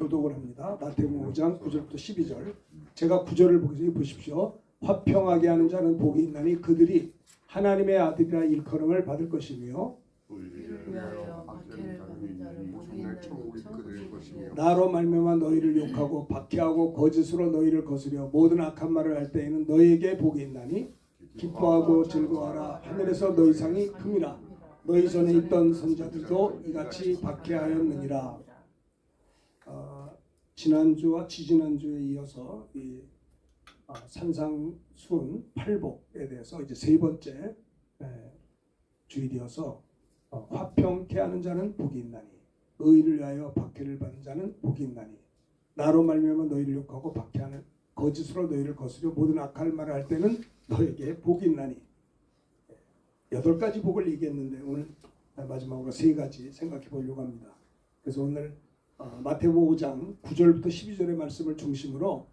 교독을 합니다. 마태복음 5장 9절부터 12절. 제가 9절을 보십시오. 화평하게 하는 자는 복이 있나니 그들이 하나님의 아들이라 일컬음을 받을 것이며 위하여 박해를 받는 자를 복이 있는 천국이 것이며 나로 말미암아 너희를 욕하고 박해하고 거짓으로 너희를 거스려 모든 악한 말을 할 때에는 너희에게 복이 있나니 기뻐하고 즐거워하라. 하늘에서 너희 상이 큼이라. 너희 전에 있던 선자들도 이같이 박해하였느니라. 지난주와 지지난주에 이어서 이 산상수훈 팔복에 대해서 이제 세 번째 주일이어서 화평케 하는 자는 복이 있나니 의를 위하여 박해를 받는 자는 복이 있나니 나로 말미암아 너희를 욕하고 박해하는 거짓으로 너희를 거스려 모든 악한 말을 할 때는 너에게 복이 있나니 8가지 복을 얘기했는데 오늘 마지막으로 3가지 생각해 보려고 합니다. 그래서 오늘 마태복음 5장 9절부터 12절의 말씀을 중심으로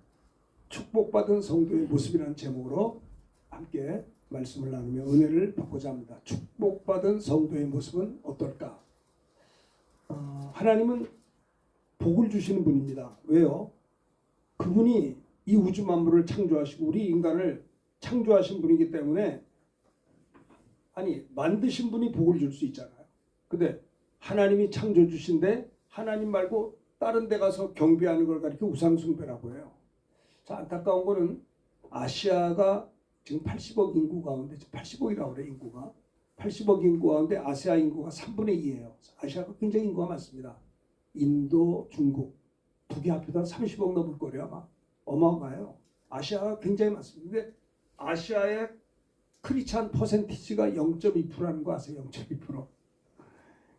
축복받은 성도의 모습이라는 제목으로 함께 말씀을 나누며 은혜를 받고자 합니다. 축복받은 성도의 모습은 어떨까? 하나님은 복을 주시는 분입니다. 왜요? 그분이 이 우주 만물을 창조하시고 우리 인간을 창조하신 분이기 때문에 만드신 분이 복을 줄 수 있잖아요. 근데 하나님이 창조 주신데 하나님 말고 다른 데 가서 경배하는 걸 가리켜 우상숭배라고 해요. 자, 안타까운 거는 아시아가 지금 80억 인구 가운데 80억이라고 그래. 인구가 80억 인구 가운데 아시아 인구가 3분의 2예요. 아시아가 굉장히 인구가 많습니다. 인도, 중국 두 개 합해도 30억 넘을 거래요. 아마 어마어마해요. 아시아가 굉장히 많습니다. 근데 아시아의 크리스찬 퍼센티지가 0.2%라는 거 아세요? 0.2%.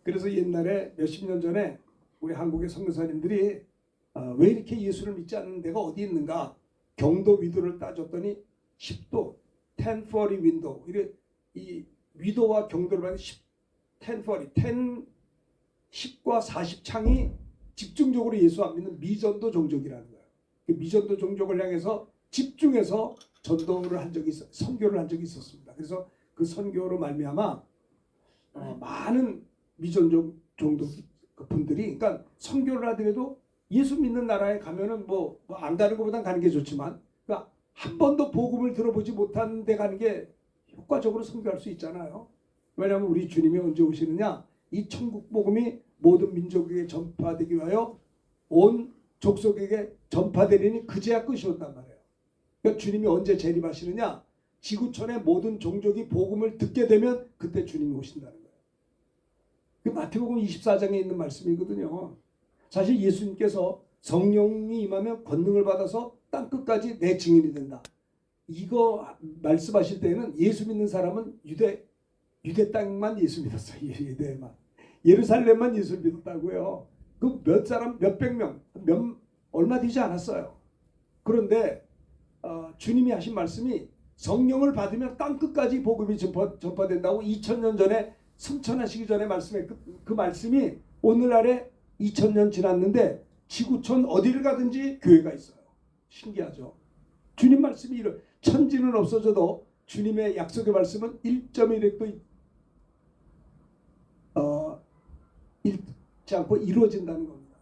그래서 옛날에 몇십 년 전에 우리 한국의 선교사님들이 왜 이렇게 예수를 믿지 않는 데가 어디 있는가 경도 위도를 따졌더니 10도 1040 윈도우 이 위도와 경도를 받는 10과 40 창이 집중적으로 예수 안 믿는 미전도 종족이라는 거예요. 그 미전도 종족을 향해서 집중해서 전도를 한 적이 선교를 한 적이 있었습니다. 그래서 그 선교로 말미암아 많은 미전족 종족 분들이 그러니까 선교를 하더라도 예수 믿는 나라에 가면은 뭐 안 가는 것보단 가는 게 좋지만 그러니까 한 번도 복음을 들어보지 못한 데 가는 게 효과적으로 선교할 수 있잖아요. 왜냐하면 우리 주님이 언제 오시느냐? 이 천국 복음이 모든 민족에게 전파되기 위하여 온 족속에게 전파되리니 그제야 끝이 온단 말이에요. 그러니까 주님이 언제 재림하시느냐? 지구촌의 모든 종족이 복음을 듣게 되면 그때 주님이 오신다는 거예요. 그 마태복음 24장에 있는 말씀이거든요. 사실 예수님께서 성령이 임하면 권능을 받아서 땅끝까지 내 증인이 된다. 이거 말씀하실 때는 예수 믿는 사람은 유대 땅만 예수 믿었어요. 유대만. 예루살렘만 예수 믿었다고요. 그 몇 사람 몇백 명 얼마 되지 않았어요. 그런데 주님이 하신 말씀이 성령을 받으면 땅끝까지 복음이 전파된다고 2000년 전에 승천하시기 전에 말씀에 그 말씀이 오늘날에 2000년 지났는데 지구촌 어디를 가든지 교회가 있어요. 신기하죠. 주님 말씀이 이런 천지는 없어져도 주님의 약속의 말씀은 1.1획도 잃지 않고 이루어진다는 겁니다.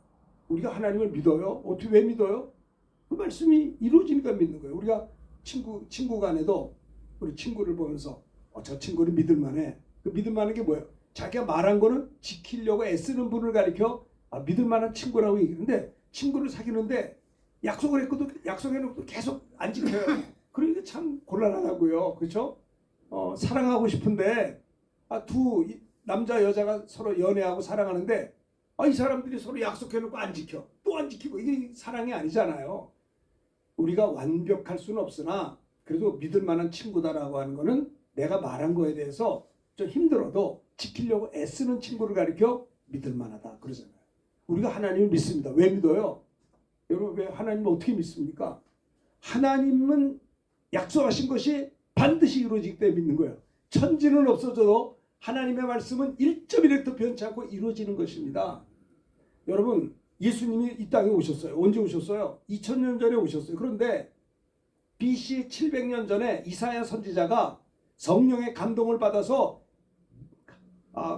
우리가 하나님을 믿어요. 어떻게 왜 믿어요? 그 말씀이 이루어지니까 믿는 거예요. 우리가 친구 간에도 우리 친구를 보면서 저 친구를 믿을만해. 그 믿을만한 게 뭐예요? 자기가 말한 거는 지키려고 애쓰는 분을 가리켜 믿을만한 친구라고 얘기하는데 친구를 사귀는데 약속을 했고도 약속해놓고 계속 안 지켜요. 그러니까 참 곤란하다고요. 그렇죠? 사랑하고 싶은데 두 남자 여자가 서로 연애하고 사랑하는데 이 사람들이 서로 약속해놓고 안 지켜. 또 안 지키고 이게 사랑이 아니잖아요. 우리가 완벽할 수는 없으나 그래도 믿을 만한 친구다라고 하는 거는 내가 말한 거에 대해서 좀 힘들어도 지키려고 애쓰는 친구를 가리켜 믿을 만하다 그러잖아요. 우리가 하나님을 믿습니다. 왜 믿어요? 여러분 왜 하나님을 어떻게 믿습니까? 하나님은 약속하신 것이 반드시 이루어지기 때문에 믿는 거예요. 천지는 없어져도 하나님의 말씀은 1.1획도 변치 않고 이루어지는 것입니다. 여러분 예수님이 이 땅에 오셨어요. 언제 오셨어요? 2000년 전에 오셨어요. 그런데 BC 700년 전에 이사야 선지자가 성령의 감동을 받아서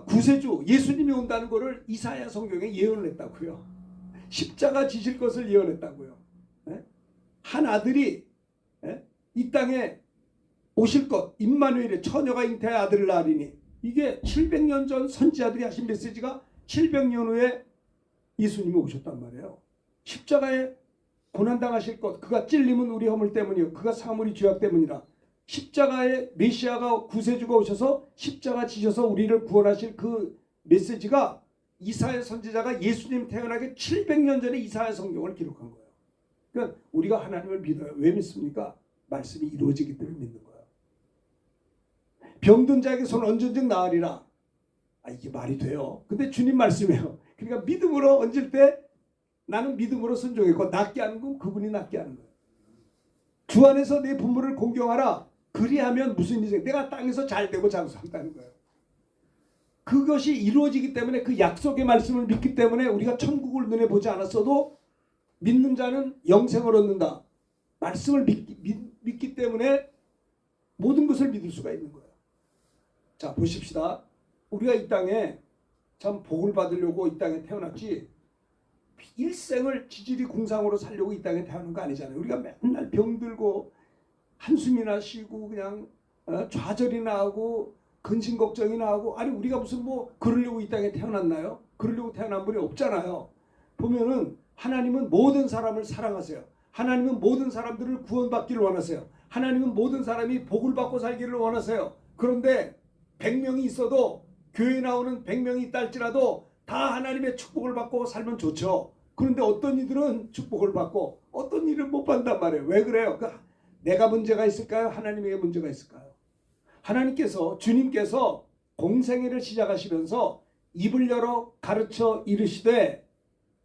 구세주 예수님이 온다는 것을 이사야 성경에 예언을 했다고요. 십자가 지실 것을 예언했다고요. 예? 한 아들이 이 땅에 오실 것, 임마누엘의 처녀가 잉태의 아들을 낳으리니, 이게 700년 전 선지자들이 하신 메시지가 700년 후에 예수님이 오셨단 말이에요. 십자가에 고난당하실 것, 그가 찔림은 우리 허물 때문이요 그가 사물이 죄악 때문이라. 십자가에 메시아가 구세주가 오셔서 십자가 지셔서 우리를 구원하실 그 메시지가 이사야 선지자가 예수님 태어나기 700년 전에 이사야 성경을 기록한 거예요. 그러니까 우리가 하나님을 믿어요. 왜 믿습니까? 말씀이 이루어지기 때문에 믿는 거예요. 병든 자에게 손 얹은즉 나으리라. 이게 말이 돼요. 근데 주님 말씀이에요. 그러니까 믿음으로 얹을 때 나는 믿음으로 순종했고, 낫게 하는 건 그분이 낫게 하는 거예요. 주 안에서 내 부모를 공경하라. 그리하면 무슨 일이, 내가 땅에서 잘 되고 장수한다는 거예요. 그것이 이루어지기 때문에, 그 약속의 말씀을 믿기 때문에 우리가 천국을 눈에 보지 않았어도 믿는 자는 영생을 얻는다. 말씀을 믿기 때문에 모든 것을 믿을 수가 있는 거예요. 자, 보십시다. 우리가 이 땅에 참 복을 받으려고 이 땅에 태어났지, 일생을 지질이 궁상으로 살려고 이 땅에 태어난 거 아니잖아요. 우리가 맨날 병들고 한숨이나 쉬고 그냥 좌절이나 하고 근심 걱정이나 하고, 아니 우리가 무슨 뭐 그러려고 이 땅에 태어났나요? 그러려고 태어난 분이 없잖아요. 보면은 하나님은 모든 사람을 사랑하세요. 하나님은 모든 사람들을 구원받기를 원하세요. 하나님은 모든 사람이 복을 받고 살기를 원하세요. 그런데 100명이 있어도, 교회 나오는 100명이 있다 할지라도 다 하나님의 축복을 받고 살면 좋죠. 그런데 어떤 이들은 축복을 받고 어떤 일은 못 받는단 말이에요. 왜 그래요? 내가 문제가 있을까요? 하나님에게 문제가 있을까요? 하나님께서, 주님께서 공생애를 시작하시면서 입을 열어 가르쳐 이르시되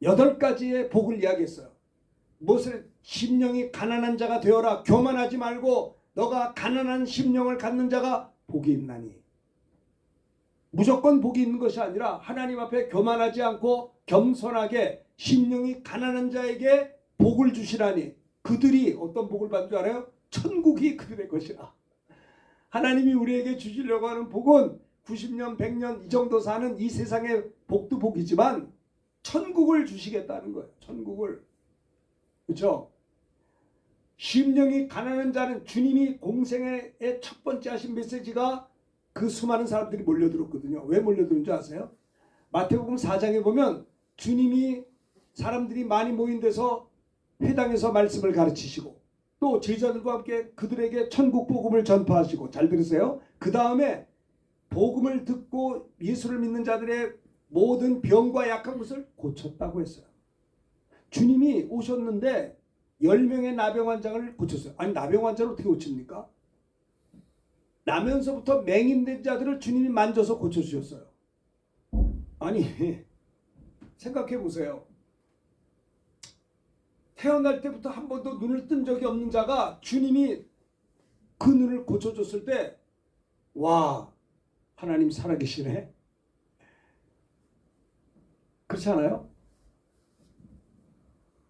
8가지의 복을 이야기했어요. 무엇을? 심령이 가난한 자가 되어라. 교만하지 말고 너가 가난한 심령을 갖는 자가 복이 있나니. 무조건 복이 있는 것이 아니라 하나님 앞에 교만하지 않고 겸손하게 심령이 가난한 자에게 복을 주시라니. 그들이 어떤 복을 받는 줄 알아요? 천국이 그들의 것이라. 하나님이 우리에게 주시려고 하는 복은 90년, 100년 이 정도 사는 이 세상의 복도 복이지만 천국을 주시겠다는 거예요. 천국을. 그렇죠? 심령이 가난한 자는, 주님이 공생의 첫 번째 하신 메시지가 그 수많은 사람들이 몰려들었거든요. 왜 몰려드는 줄 아세요? 마태복음 4장에 보면 주님이 사람들이 많이 모인 데서 회당에서 말씀을 가르치시고, 또 제자들과 함께 그들에게 천국 복음을 전파하시고, 잘 들으세요. 그 다음에 복음을 듣고 예수를 믿는 자들의 모든 병과 약한 것을 고쳤다고 했어요. 주님이 오셨는데 10명의 나병 환자를 고쳤어요. 아니, 나병 환자를 어떻게 고칩니까? 나면서부터 맹인된 자들을 주님이 만져서 고쳐주셨어요. 아니, 생각해 보세요. 태어날 때부터 한 번도 눈을 뜬 적이 없는 자가 주님이 그 눈을 고쳐줬을 때, 와, 하나님 살아계시네. 그렇지 않아요?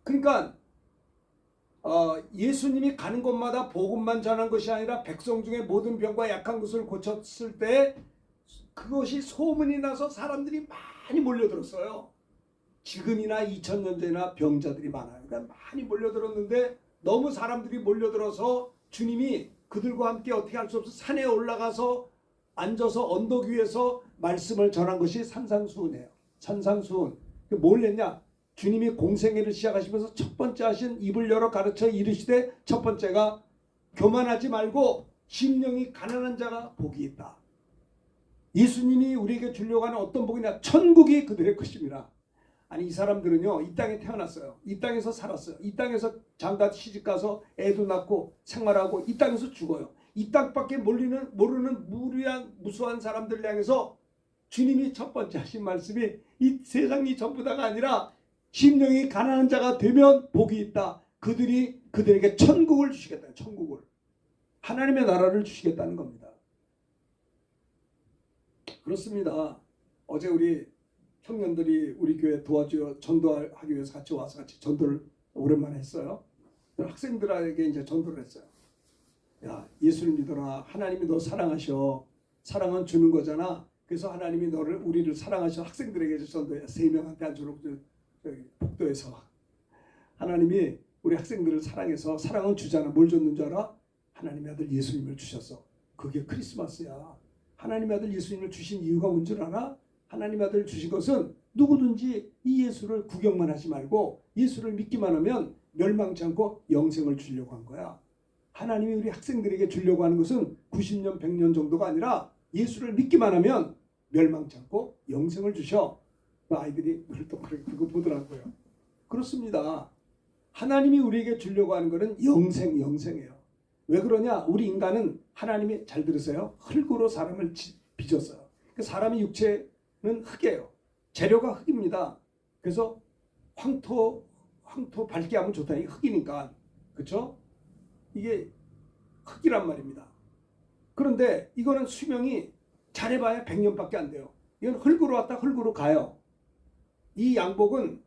그러니까 예수님이 가는 곳마다 복음만 전한 것이 아니라 백성 중에 모든 병과 약한 것을 고쳤을 때 그것이 소문이 나서 사람들이 많이 몰려들었어요. 지금이나 2000년 전이나 병자들이 많아요. 그러니까 많이 몰려들었는데, 너무 사람들이 몰려들어서 주님이 그들과 함께 어떻게 할 수 없어 산에 올라가서 앉아서 언덕 위에서 말씀을 전한 것이 산상수훈이에요. 산상수훈. 뭘 했냐? 주님이 공생애를 시작하시면서 첫 번째 하신 입을 열어 가르쳐 이르시되, 첫 번째가 교만하지 말고 심령이 가난한 자가 복이 있다. 예수님이 우리에게 주려고 하는 어떤 복이냐? 천국이 그들의 것입니다. 아니, 이 사람들은요, 이 땅에 태어났어요. 이 땅에서 살았어요. 이 땅에서 장가 시집가서 애도 낳고 생활하고 이 땅에서 죽어요. 이 땅밖에 모르는 무수한 사람들을 향해서 주님이 첫 번째 하신 말씀이 이 세상이 전부 다가 아니라 심령이 가난한 자가 되면 복이 있다. 그들에게 천국을 주시겠다. 천국을. 하나님의 나라를 주시겠다는 겁니다. 그렇습니다. 어제 우리 청년들이 우리 교회 도와줘 전도하기 위해서 같이 와서 같이 전도를 오랜만에 했어요. 학생들에게 이제 전도를 했어요. 야, 예수를 믿어라. 하나님이 너 사랑하셔. 사랑은 주는 거잖아. 그래서 하나님이 우리를 사랑하셔. 학생들에게 전도해. 3명한테 안 주라고 저기 복도에서 하나님이 우리 학생들을 사랑해서 사랑은 주잖아. 뭘 줬는 줄 알아? 하나님의 아들 예수님을 주셨어. 그게 크리스마스야. 하나님의 아들 예수님을 주신 이유가 뭔 줄 알아? 하나님의 아들 주신 것은 누구든지 이 예수를 구경만 하지 말고 예수를 믿기만 하면 멸망치 않고 영생을 주려고 한 거야. 하나님이 우리 학생들에게 주려고 하는 것은 90년, 100년 정도가 아니라 예수를 믿기만 하면 멸망치 않고 영생을 주셔. 아이들이 눈을 똑바로 뜨고 보더라고요. 그렇습니다. 하나님이 우리에게 주려고 하는 것은 영생이에요. 왜 그러냐? 우리 인간은 하나님이 잘 들으세요. 흙으로 사람을 빚었어요. 사람의 육체는 흙이에요. 재료가 흙입니다. 그래서 황토 밝게 하면 좋다. 이게 흙이니까. 그렇죠? 이게 흙이란 말입니다. 그런데 이거는 수명이 잘해봐야 100년밖에 안 돼요. 이건 흙으로 왔다 흙으로 가요. 이 양복은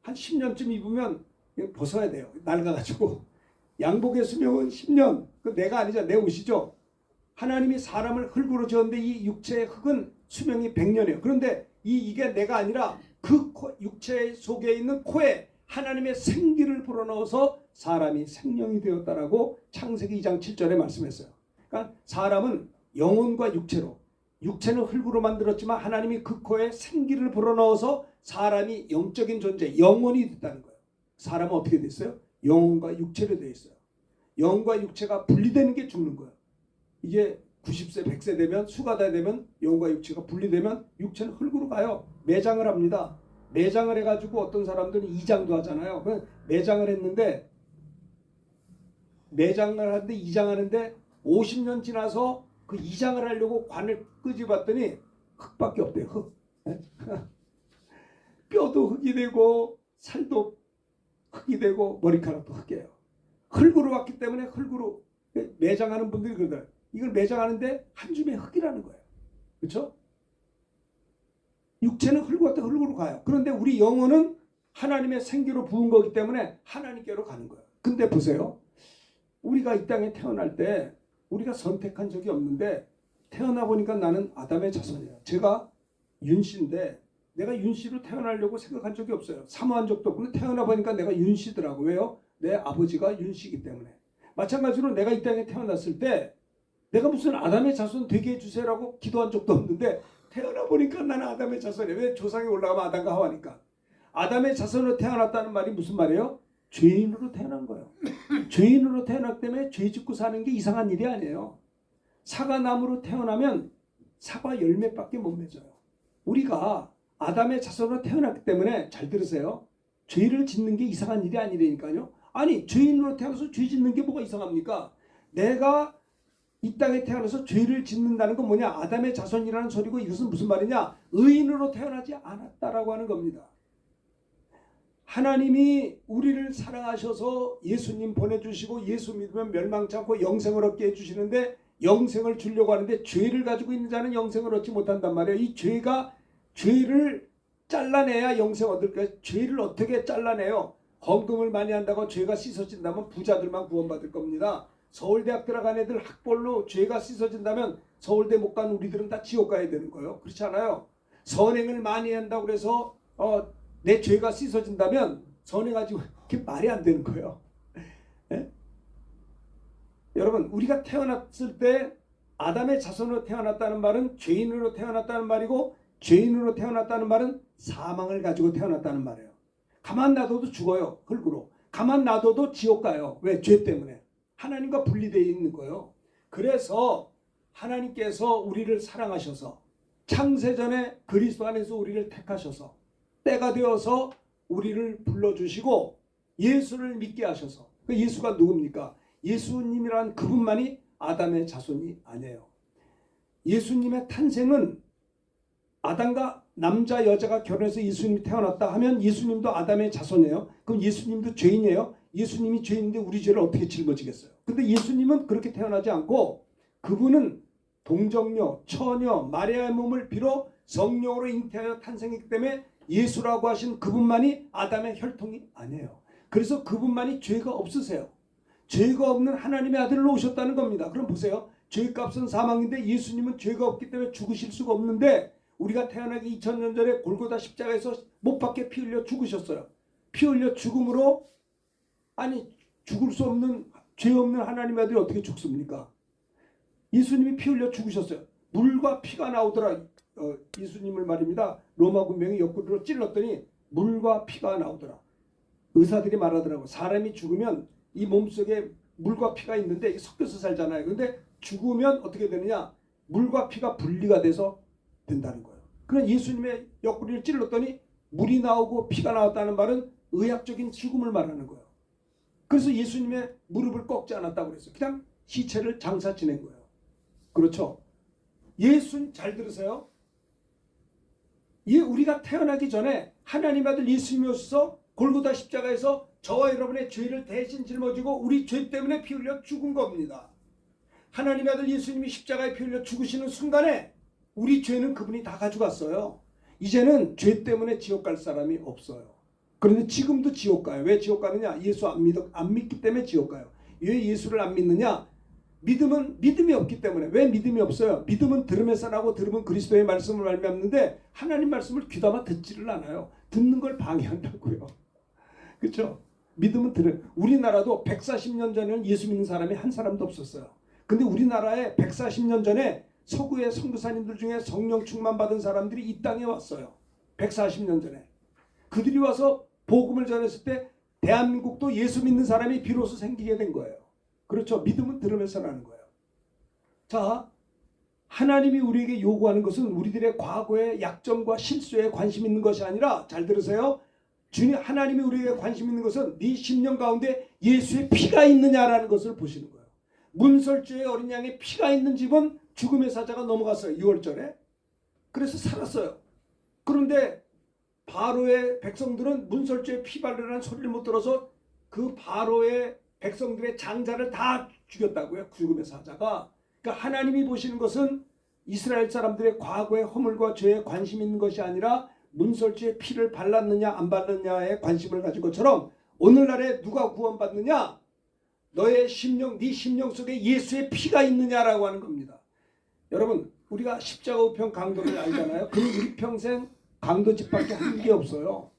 한 10년쯤 입으면 벗어야 돼요. 낡아가지고. 양복의 수명은 10년. 그 내가 아니죠. 내 옷이죠. 하나님이 사람을 흙으로 지었는데 이 육체의 흙은 수명이 100년이에요. 그런데 이게 내가 아니라 그 육체 속에 있는 코에 하나님의 생기를 불어넣어서 사람이 생명이 되었다라고 창세기 2장 7절에 말씀했어요. 그러니까 사람은 영혼과 육체는 흙으로 만들었지만 하나님이 그 코에 생기를 불어넣어서 사람이 영적인 존재, 영혼이 됐다는 거예요. 사람은 어떻게 됐어요? 영혼과 육체로 되어 있어요. 영과 육체가 분리되는 게 죽는 거예요. 이게 90세, 100세 되면 수가 다 되면 영과 육체가 분리되면 육체는 흙으로 가요. 매장을 합니다. 매장을 해가지고 어떤 사람들은 이장도 하잖아요. 매장을 했는데 이장하는데 50년 지나서 그 이장을 하려고 관을 끄집었더니 흙밖에 없대요. 흙. 뼈도 흙이 되고 살도 흙이 되고 머리카락도 흙이에요. 흙으로 왔기 때문에 흙으로 매장하는 분들이 그러더라고요. 이걸 매장하는데 한 줌의 흙이라는 거예요. 그렇죠? 육체는 흙으로 왔다 흙으로 가요. 그런데 우리 영혼은 하나님의 생기로 부은 거기 때문에 하나님께로 가는 거예요. 근데 보세요. 우리가 이 땅에 태어날 때 우리가 선택한 적이 없는데 태어나 보니까 나는 아담의 자손이에요. 제가 윤씨인데 내가 윤씨로 태어나려고 생각한 적이 없어요. 사모한 적도 없고 태어나 보니까 내가 윤씨더라고. 왜요? 내 아버지가 윤씨이기 때문에. 마찬가지로 내가 이 땅에 태어났을 때 내가 무슨 아담의 자손 되게 해주세요라고 기도한 적도 없는데 태어나 보니까 나는 아담의 자손이에요. 왜? 조상이 올라가면 아담과 하와니까. 아담의 자손으로 태어났다는 말이 무슨 말이에요? 죄인으로 태어난 거예요. 죄인으로 태어났기 때문에 죄 짓고 사는 게 이상한 일이 아니에요. 사과나무로 태어나면 사과 열매밖에 못 맺어요. 우리가 아담의 자손으로 태어났기 때문에 잘 들으세요. 죄를 짓는 게 이상한 일이 아니라니까요. 아니 죄인으로 태어나서 죄 짓는 게 뭐가 이상합니까? 내가 이 땅에 태어나서 죄를 짓는다는 건 뭐냐? 아담의 자손이라는 소리고 이것은 무슨 말이냐? 의인으로 태어나지 않았다라고 하는 겁니다. 하나님이 우리를 사랑하셔서 예수님 보내주시고 예수 믿으면 멸망치 않고 영생을 얻게 해주시는데 영생을 주려고 하는데 죄를 가지고 있는 자는 영생을 얻지 못한단 말이에요. 이 죄를 잘라내야 영생 얻을 거예요. 죄를 어떻게 잘라내요? 헌금을 많이 한다고 죄가 씻어진다면 부자들만 구원받을 겁니다. 서울대학 들어간 애들 학벌로 죄가 씻어진다면 서울대 못 간 우리들은 다 지옥 가야 되는 거예요. 그렇지 않아요? 선행을 많이 한다고 그래서 내 죄가 씻어진다면 선행하지 그게 말이 안 되는 거예요. 네? 여러분 우리가 태어났을 때 아담의 자손으로 태어났다는 말은 죄인으로 태어났다는 말이고 죄인으로 태어났다는 말은 사망을 가지고 태어났다는 말이에요. 가만 놔둬도 죽어요. 흙으로. 가만 놔둬도 지옥 가요. 왜? 죄 때문에. 하나님과 분리되어 있는 거예요. 그래서 하나님께서 우리를 사랑하셔서 창세전에 그리스도 안에서 우리를 택하셔서 때가 되어서 우리를 불러주시고 예수를 믿게 하셔서 그 예수가 누굽니까? 예수님이란 그분만이 아담의 자손이 아니에요. 예수님의 탄생은 아담과 남자 여자가 결혼해서 예수님이 태어났다 하면 예수님도 아담의 자손이에요. 그럼 예수님도 죄인이에요. 예수님이 죄인인데 우리 죄를 어떻게 짊어지겠어요? 근데 예수님은 그렇게 태어나지 않고 그분은 동정녀, 처녀, 마리아의 몸을 빌어 성령으로 잉태하여 탄생했기 때문에 예수라고 하신 그분만이 아담의 혈통이 아니에요. 그래서 그분만이 죄가 없으세요. 죄가 없는 하나님의 아들로 오셨다는 겁니다. 그럼 보세요. 죄값은 사망인데 예수님은 죄가 없기 때문에 죽으실 수가 없는데 우리가 태어나기 2000년 전에 골고다 십자가에서 못 박혀 피 흘려 죽으셨어요. 피 흘려 죽음으로, 아니 죽을 수 없는 죄 없는 하나님의 아들이 어떻게 죽습니까? 예수님이 피 흘려 죽으셨어요. 물과 피가 나오더라. 예수님을 말입니다. 로마 군병이 옆구리로 찔렀더니 물과 피가 나오더라. 의사들이 말하더라고. 사람이 죽으면 이 몸속에 물과 피가 있는데 섞여서 살잖아요. 근데 죽으면 어떻게 되느냐? 물과 피가 분리가 돼서 된다는 거예요. 그럼 예수님의 옆구리를 찔렀더니 물이 나오고 피가 나왔다는 말은 의학적인 죽음을 말하는 거예요. 그래서 예수님의 무릎을 꺾지 않았다고 그랬어요. 그냥 시체를 장사 지낸 거예요. 그렇죠? 예수님 잘 들으세요. 우리가 태어나기 전에 하나님 아들 예수님이 오셔서 골고다 십자가에서 저와 여러분의 죄를 대신 짊어지고 우리 죄 때문에 피 흘려 죽은 겁니다. 하나님의 아들 예수님이 십자가에 피 흘려 죽으시는 순간에 우리 죄는 그분이 다 가져갔어요. 이제는 죄 때문에 지옥 갈 사람이 없어요. 그런데 지금도 지옥 가요. 왜 지옥 가느냐? 예수 안 믿기 때문에 지옥 가요. 왜 예수를 안 믿느냐? 믿음은 믿음이 없기 때문에. 왜 믿음이 없어요? 믿음은 들으면서 나고 들으면 그리스도의 말씀을 말미암는데 하나님 말씀을 귀담아 듣지를 않아요. 듣는 걸 방해한다고요. 그렇죠? 믿음은 우리나라도 140년 전에는 예수 믿는 사람이 한 사람도 없었어요. 근데 우리나라에 140년 전에 서구의 선교사님들 중에 성령 충만 받은 사람들이 이 땅에 왔어요. 140년 전에. 그들이 와서 복음을 전했을 때 대한민국도 예수 믿는 사람이 비로소 생기게 된 거예요. 그렇죠? 믿음은 들으면서 나는 거예요. 자, 하나님이 우리에게 요구하는 것은 우리들의 과거의 약점과 실수에 관심 있는 것이 아니라, 잘 들으세요. 주님 하나님이 우리에게 관심 있는 것은 네 심령 가운데 예수의 피가 있느냐라는 것을 보시는 거예요. 문설주의 어린 양의 피가 있는 집은 죽음의 사자가 넘어갔어요. 6월절에. 그래서 살았어요. 그런데 바로의 백성들은 문설주의 피 바르라는 소리를 못 들어서 그 바로의 백성들의 장자를 다 죽였다고요. 죽음의 사자가. 그러니까 하나님이 보시는 것은 이스라엘 사람들의 과거의 허물과 죄에 관심 있는 것이 아니라 문설주의 피를 발랐느냐 안 발랐느냐에 관심을 가진 것처럼 오늘날에 누가 구원받느냐? 너의 심령, 네 심령 속에 예수의 피가 있느냐라고 하는 겁니다. 여러분, 우리가 십자가 우편 강도를 알잖아요. 그럼 우리 평생 강도짓밖에 한 게 없어요.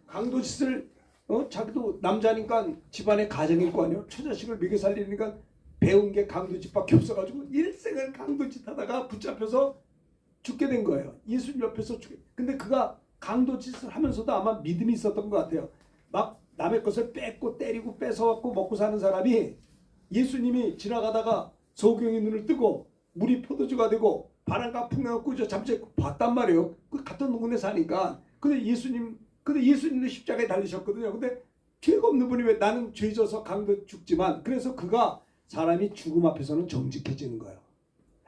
강도짓을 자기도 남자니까 집안에 가정일 거 아니에요. 처자식을 먹여 살리니까 배운 게 강도짓밖에 없어가지고 일생을 강도짓 하다가 붙잡혀서 죽게 된 거예요. 예수님 옆에서 죽게. 근데 그가 강도짓을 하면서도 아마 믿음이 있었던 것 같아요. 막 남의 것을 뺏고 때리고 뺏어갖고 먹고 사는 사람이 예수님이 지나가다가 소경의 눈을 뜨고 물이 포도주가 되고 바람과 풍랑을 꾸짖어 잠시 봤단 말이에요. 그 같은 동네 사니까. 근데 예수님도 십자가에 달리셨거든요. 근데 죄가 없는 분이 왜 나는 죄 져서 강도 죽지만, 그래서 그가 사람이 죽음 앞에서는 정직해지는 거예요.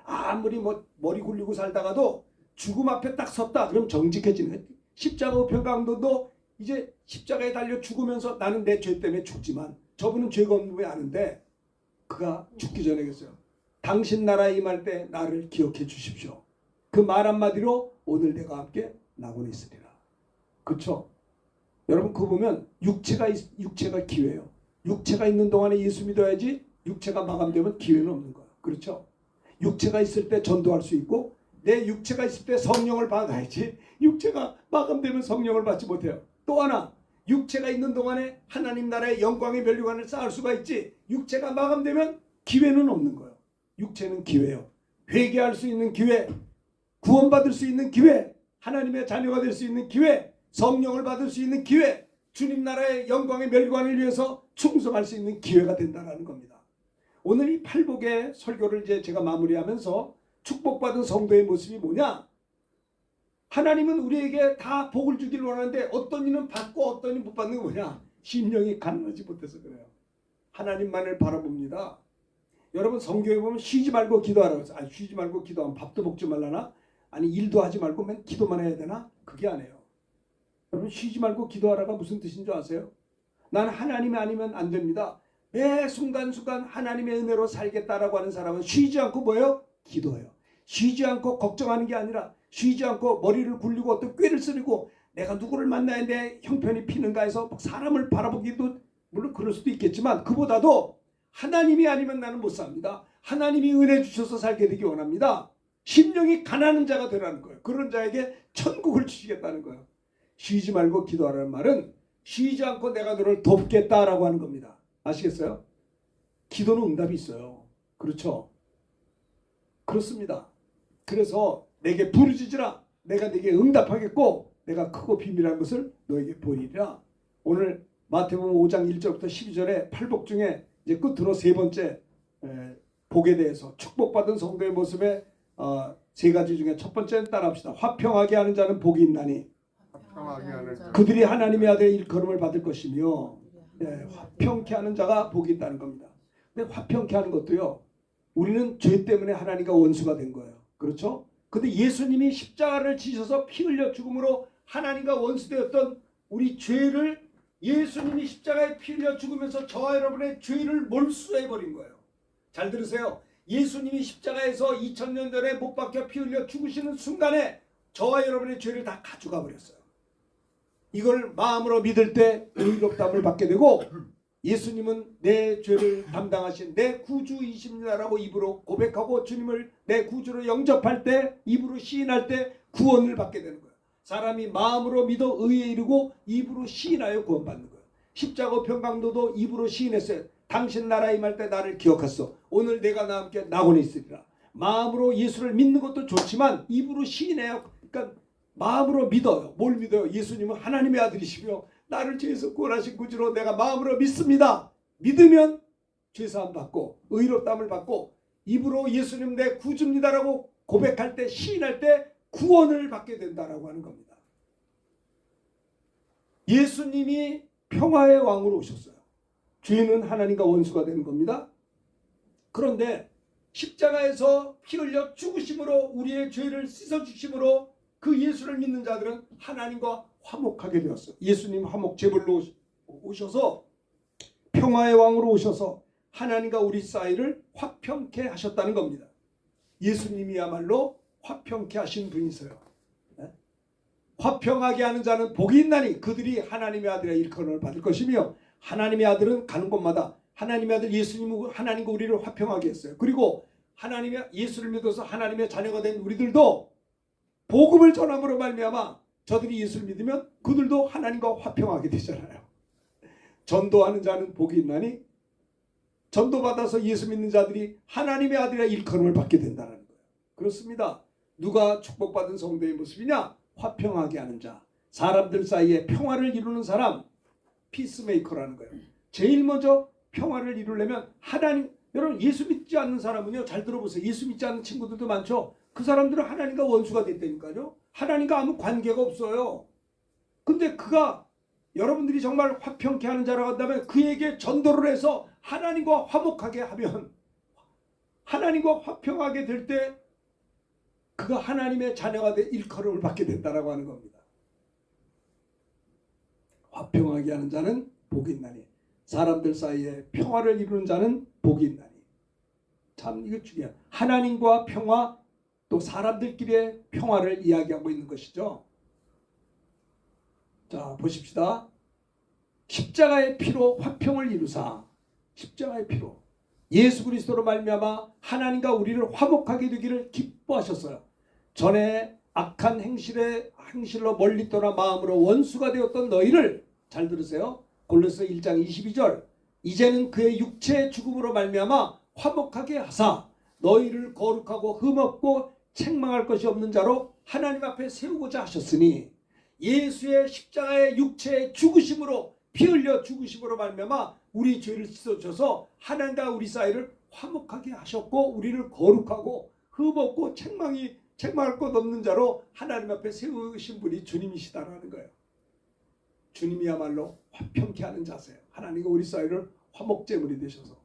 아무리 머리 굴리고 살다가도 죽음 앞에 딱 섰다 그럼 정직해지는 거예요. 십자가 우편 강도도 이제 십자가에 달려 죽으면서 나는 내 죄 때문에 죽지만 저분은 죄가 없는 분이 아는데 그가 죽기 전에 그랬어요. 당신 나라에 임할 때 나를 기억해 주십시오. 그 말 한마디로 오늘 내가 함께 나고는 있으리라. 그렇죠? 여러분 그거 보면 육체가 기회예요. 육체가 있는 동안에 예수 믿어야지. 육체가 마감되면 기회는 없는 거예요. 그렇죠? 육체가 있을 때 전도할 수 있고 내 육체가 있을 때 성령을 받아야지. 육체가 마감되면 성령을 받지 못해요. 또 하나, 육체가 있는 동안에 하나님 나라의 영광의 면류관을 쌓을 수가 있지. 육체가 마감되면 기회는 없는 거예요. 육체는 기회예요. 회개할 수 있는 기회, 구원받을 수 있는 기회, 하나님의 자녀가 될 수 있는 기회, 성령을 받을 수 있는 기회, 주님 나라의 영광의 면류관을 위해서 충성할 수 있는 기회가 된다는 겁니다. 오늘 이 팔복의 설교를 이제 제가 마무리하면서 축복받은 성도의 모습이 뭐냐? 하나님은 우리에게 다 복을 주기를 원하는데 어떤 이는 받고 어떤 이는 못 받는 게 뭐냐? 심령이 가난하지 못해서 그래요. 하나님만을 바라봅니다. 여러분 성경에 보면 쉬지 말고 기도하라고 해서 아니 쉬지 말고 기도하면 밥도 먹지 말라나? 아니 일도 하지 말고 맨 기도만 해야 되나? 그게 아니에요. 여러분 쉬지 말고 기도하라가 무슨 뜻인 줄 아세요? 나는 하나님이 아니면 안 됩니다. 매 순간순간 하나님의 은혜로 살겠다라고 하는 사람은 쉬지 않고 뭐예요? 기도해요. 쉬지 않고 걱정하는 게 아니라 쉬지 않고 머리를 굴리고 어떤 꾀를 쓰리고 내가 누구를 만나야 내 형편이 피는가 해서 사람을 바라보기도 물론 그럴 수도 있겠지만 그보다도 하나님이 아니면 나는 못 삽니다. 하나님이 은혜 주셔서 살게 되기 원합니다. 심령이 가난한 자가 되라는 거예요. 그런 자에게 천국을 주시겠다는 거예요. 쉬지 말고 기도하라는 말은 쉬지 않고 내가 너를 돕겠다라고 하는 겁니다. 아시겠어요? 기도는 응답이 있어요. 그렇죠? 그렇습니다. 그래서 내게 부르짖으라. 내가 네게 응답하겠고 내가 크고 비밀한 것을 너에게 보이리라. 오늘 마태복음 5장 1절부터 12절에 팔복 중에 이제 끝으로 세 번째 복에 대해서 축복받은 성도의 모습에 세 가지 중에 첫 번째는 따라합시다. 화평하게 하는 자는 복이 있나니 화평하게 하는 자. 그들이 하나님의 아들의 일컬음을 받을 것이며 화평케 하는 자가 복이 있다는 겁니다. 근데 화평케 하는 것도요. 우리는 죄 때문에 하나님과 원수가 된 거예요. 그렇죠? 근데 예수님이 십자가를 지셔서 피 흘려 죽음으로 하나님과 원수되었던 우리 죄를 예수님이 십자가에 피 흘려 죽으면서 저와 여러분의 죄를 몰수해 버린 거예요. 잘 들으세요. 예수님이 십자가에서 2000년 전에 못 박혀 피 흘려 죽으시는 순간에 저와 여러분의 죄를 다 가져가 버렸어요. 이걸 마음으로 믿을 때 의롭다함을 받게 되고 예수님은 내 죄를 담당하신 내 구주이십니다라고 입으로 고백하고 주님을 내 구주로 영접할 때 입으로 시인할 때 구원을 받게 되는 거예요. 사람이 마음으로 믿어 의에 이르고 입으로 시인하여 구원받는 거예요. 십자가 평강도도 입으로 시인했어요. 당신 나라에 임할 때 나를 기억하소. 오늘 내가 나와 함께 낙원에 있으리라. 마음으로 예수를 믿는 것도 좋지만 입으로 시인해요. 그러니까 마음으로 믿어요. 뭘 믿어요? 예수님은 하나님의 아들이시며 나를 죄에서 구원하신 구주로 내가 마음으로 믿습니다. 믿으면 죄사함 받고 의롭다함을 받고 입으로 예수님 내 구주입니다라고 고백할 때 시인할 때 구원을 받게 된다라고 하는 겁니다. 예수님이 평화의 왕으로 오셨어요. 죄는 하나님과 원수가 되는 겁니다. 그런데 십자가에서 피 흘려 죽으심으로 우리의 죄를 씻어주심으로 그 예수를 믿는 자들은 하나님과 화목하게 되었어요. 예수님 화목 제물로 오셔서 평화의 왕으로 오셔서 하나님과 우리 사이를 화평케 하셨다는 겁니다. 예수님이야말로 화평케 하신 분이세요. 화평하게 하는 자는 복이 있나니 그들이 하나님의 아들의 일컬음을 받을 것이며 하나님의 아들은 가는 곳마다 하나님의 아들 예수님은 하나님과 우리를 화평하게 했어요. 그리고 하나님의 예수를 믿어서 하나님의 자녀가 된 우리들도 복음을 전함으로 말미암아 저들이 예수를 믿으면 그들도 하나님과 화평하게 되잖아요. 전도하는 자는 복이 있나니 전도받아서 예수 믿는 자들이 하나님의 아들의 일컬음을 받게 된다는 거예요. 그렇습니다. 누가 축복받은 성도의 모습이냐? 화평하게 하는 자. 사람들 사이에 평화를 이루는 사람. 피스메이커라는 거예요. 제일 먼저 평화를 이루려면 하나님, 여러분 예수 믿지 않는 사람은요, 잘 들어보세요. 예수 믿지 않는 친구들도 많죠. 그 사람들은 하나님과 원수가 됐다니까요. 하나님과 아무 관계가 없어요. 근데 그가 여러분들이 정말 화평케 하는 자라고 한다면 그에게 전도를 해서 하나님과 화목하게 하면 하나님과 화평하게 될 때 그가 하나님의 자녀가 돼 일컬음을 받게 된다라고 하는 겁니다. 화평하게 하는 자는 복이 있나니 사람들 사이에 평화를 이루는 자는 복이 있나니. 참 이거 중요해요. 하나님과 평화 또 사람들끼리의 평화를 이야기하고 있는 것이죠. 자 보십시다. 십자가의 피로 화평을 이루사. 십자가의 피로 예수 그리스도로 말미암아 하나님과 우리를 화목하게 되기를 기뻐하셨어요. 전에 악한 행실로 멀리 떠나 마음으로 원수가 되었던 너희를 잘 들으세요. 골로새 1장 22절 이제는 그의 육체의 죽음으로 말미암아 화목하게 하사 너희를 거룩하고 흠없고 책망할 것이 없는 자로 하나님 앞에 세우고자 하셨으니 예수의 십자가의 육체의 죽으심으로 피 흘려 죽으심으로 말미암아 우리 죄를 씻어줘서 하나님과 우리 사이를 화목하게 하셨고 우리를 거룩하고 흠없고 책망할 것 없는 자로 하나님 앞에 세우신 분이 주님이시다라는 거예요. 주님이야말로 화평케 하는 자세요. 하나님과 우리 사이를 화목제물이 되셔서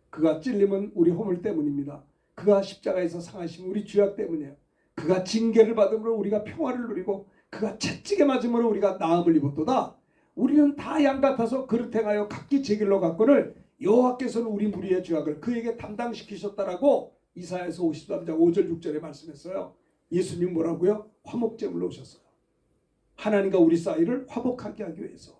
그가 찔림은 우리 허물 때문입니다. 그가 십자가에서 상하심 우리 죄악 때문이에요. 그가 징계를 받음으로 우리가 평화를 누리고 그가 채찍에 맞음으로 우리가 나음을 입었도다. 우리는 다 양 같아서 그릇 행하여 각기 제 길로 갔거늘 여호와께서는 우리 무리의 죄악을 그에게 담당시키셨다라고 이사야서 53장 5절 6절에 말씀했어요. 예수님 뭐라고요? 화목제물로 오셨어요. 하나님과 우리 사이를 화목하게 하기 위해서.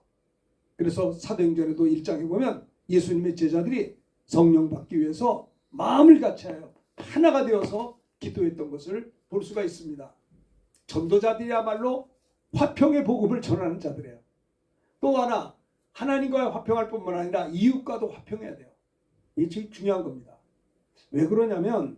그래서 사도행전에도 1장에 보면 예수님의 제자들이 성령 받기 위해서 마음을 같이하여 하나가 되어서 기도했던 것을 볼 수가 있습니다. 전도자들이야말로 화평의 복음을 전하는 자들이에요. 또 하나, 하나님과의 화평할 뿐만 아니라 이웃과도 화평해야 돼요. 이게 제일 중요한 겁니다. 왜 그러냐면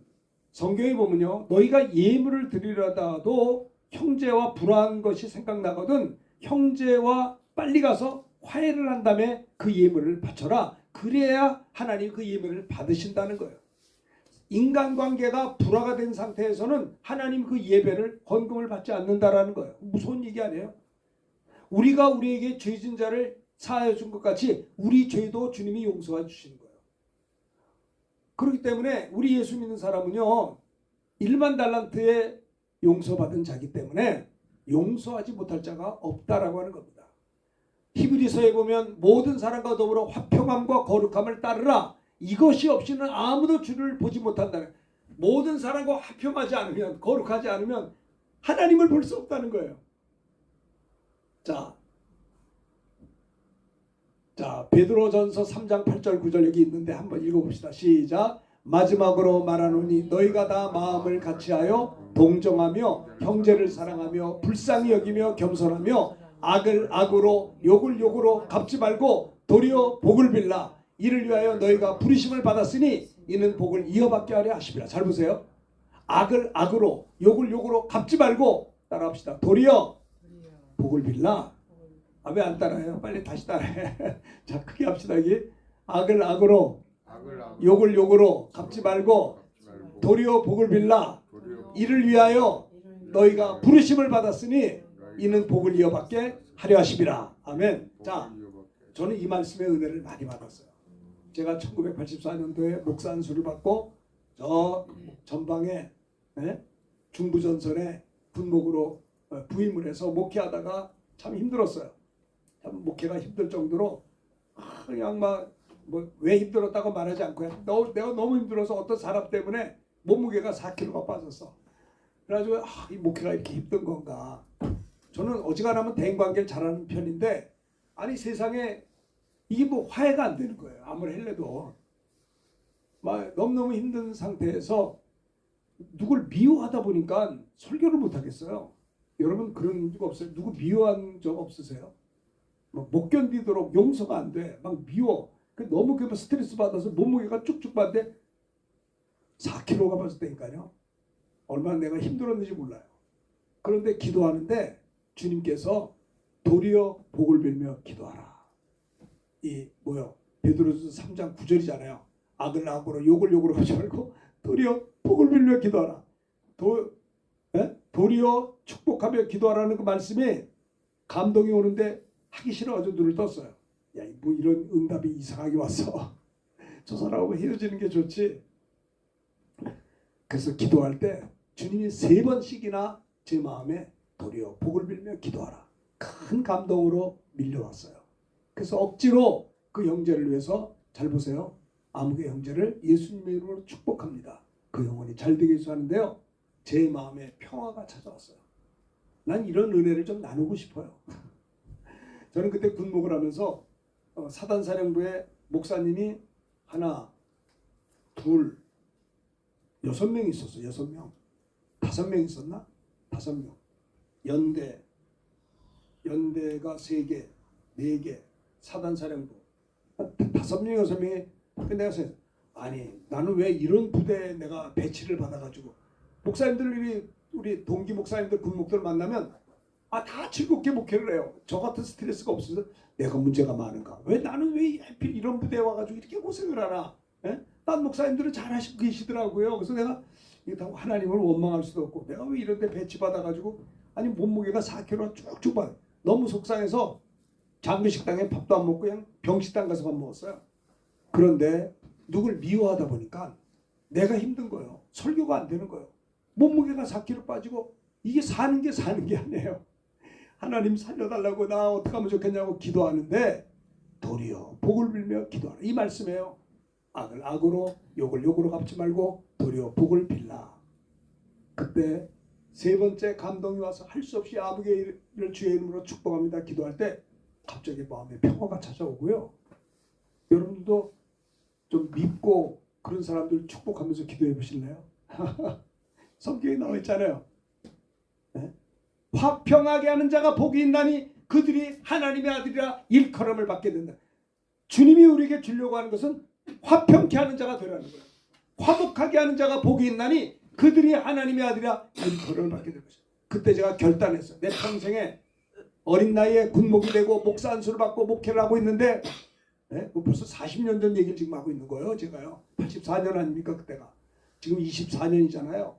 성경에 보면요, 너희가 예물을 드리려다도 형제와 불화한 것이 생각나거든 형제와 빨리 가서 화해를 한 다음에 그 예물을 바쳐라. 그래야 하나님 그 예물을 받으신다는 거예요. 인간관계가 불화가 된 상태에서는 하나님 그 예배를 헌금을 받지 않는다라는 거예요. 무서운 얘기 아니에요? 우리가 우리에게 죄진 자를 사하여 준 것 같이 우리 죄도 주님이 용서해 주시는 거예요. 그렇기 때문에 우리 예수 믿는 사람은요, 1만 달란트에 용서받은 자기 때문에 용서하지 못할 자가 없다라고 하는 겁니다. 히브리서에 보면 모든 사람과 더불어 화평함과 거룩함을 따르라. 이것이 없이는 아무도 주를 보지 못한다는, 모든 사람과 화평하지 않으면, 거룩하지 않으면 하나님을 볼 수 없다는 거예요. 자, 베드로전서 3장 8절 9절 여기 있는데 한번 읽어봅시다. 시작. 마지막으로 말하노니 너희가 다 마음을 같이하여 동정하며 형제를 사랑하며 불쌍히 여기며 겸손하며 악을 악으로 욕을 욕으로 갚지 말고 도리어 복을 빌라. 이를 위하여 너희가 부르심을 받았으니 이는 복을 이어받게 하려 하심이라. 잘 보세요. 악을 악으로 욕을 욕으로 갚지 말고, 따라합시다. 도리어 복을 빌라. 아, 왜 안 따라해요? 빨리 다시 따라해. 자, 크게 합시다. 여기 악을 악으로 욕을 욕으로 갚지 말고 도리어 복을 빌라. 이를 위하여 너희가 부르심을 받았으니 이는 복을 이어받게 하려 하심이라. 아멘. 자, 저는 이 말씀의 은혜를 많이 받았어요. 제가 1984년도에 목사 안수를 받고 저 전방에 중부전선에 군목으로 부임을 해서 목회하다가 참 힘들었어요. 참 목회가 힘들 정도로 그냥 막 왜 힘들었다고 말하지 않고 내가 너무 힘들어서 어떤 사람 때문에 몸무게가 4kg가 빠졌어. 그래가지고 이 목회가 이렇게 힘든 건가. 저는 어지간하면 대인관계를 잘하는 편인데 아니 세상에 이게 뭐 화해가 안 되는 거예요. 아무리 해도 막 너무너무 힘든 상태에서 누굴 미워하다 보니까 설교를 못 하겠어요. 여러분 그런 적 없어요? 누구 미워한 적 없으세요? 못 견디도록 용서가 안 돼. 막 미워. 너무 그 스트레스 받아서 몸무게가 쭉쭉 빠는데 4kg가 빠졌다니까요. 얼마나 내가 힘들었는지 몰라요. 그런데 기도하는데 주님께서 도리어 복을 빌며 기도하라. 이 베드로전서 3장 9절이잖아요. 악을 악으로 욕을 욕으로 하지 말고 도리어 복을 빌며 기도하라. 도리어 축복하며 기도하라는 그 말씀이 감동이 오는데 하기 싫어가지고 눈을 떴어요. 야, 뭐 이런 응답이 이상하게 왔어. 저 사람하고 헤어지는 게 좋지. 그래서 기도할 때 주님이 3번씩이나 제 마음에 도리어 복을 빌며 기도하라. 큰 감동으로 밀려왔어요. 그래서 억지로 그 형제를 위해서, 잘 보세요. 아무개 형제를 예수님의 이름으로 축복합니다. 그 영혼이 잘 되게 해서 하는데요. 제 마음에 평화가 찾아왔어요. 난 이런 은혜를 좀 나누고 싶어요. 저는 그때 군목을 하면서 사단사령부에 목사님이 하나, 둘, 6명 있었어. 6명. 5명 있었나? 5명. 연대가 3개, 4개, 사단사령부 5명, 6명이. 근데 내가 생각했어. 아니 나는 왜 이런 부대에 내가 배치를 받아가지고 목사님들 우리 동기 목사님들 군목들 만나면 다 즐겁게 목회를 해요. 저 같은 스트레스가 없어서 내가 문제가 많은가? 왜 나는 왜 하필 이런 부대에 와가지고 이렇게 고생을 하나? 딴 목사님들은 잘하시고 계시더라고요. 그래서 내가 이렇다고 하나님을 원망할 수도 없고 내가 왜 이런 데 배치 받아가지고 아니 몸무게가 4kg 쭉쭉 빠. 너무 속상해서 작은 식당에 밥도 안 먹고 그냥 병식당 가서 밥 먹었어요. 그런데 누굴 미워하다 보니까 내가 힘든 거예요. 설교가 안 되는 거예요. 몸무게가 4kg 빠지고 이게 사는 게 아니에요. 하나님 살려달라고 나 어떻게 하면 좋겠냐고 기도하는데 도리어 복을 빌며 기도하라. 이 말씀이에요. 악을 악으로 욕을 욕으로 갚지 말고 도리어 복을 빌라. 그때 3번째 감동이 와서 할 수 없이 아무개를 주의 이름으로 축복합니다. 기도할 때 갑자기 마음에 평화가 찾아오고요. 여러분들도 좀 믿고 그런 사람들 축복하면서 기도해 보실래요? 성경에 나와 있잖아요. 화평하게 하는 자가 복이 있나니 그들이 하나님의 아들이라 일컬음을 받게 된다. 주님이 우리에게 주려고 하는 것은 화평케 하는 자가 되라는 거예요. 화목하게 하는 자가 복이 있나니 그들이 하나님의 아들이라 일컬음을 받게 될 것이다. 그때 제가 결단했어요. 내 평생에 어린 나이에 군목이 되고 목사 안수를 받고 목회를 하고 있는데, 벌써 40년 전 얘기를 지금 하고 있는 거예요. 제가요. 84년 아닙니까 그때가. 지금 24년이잖아요.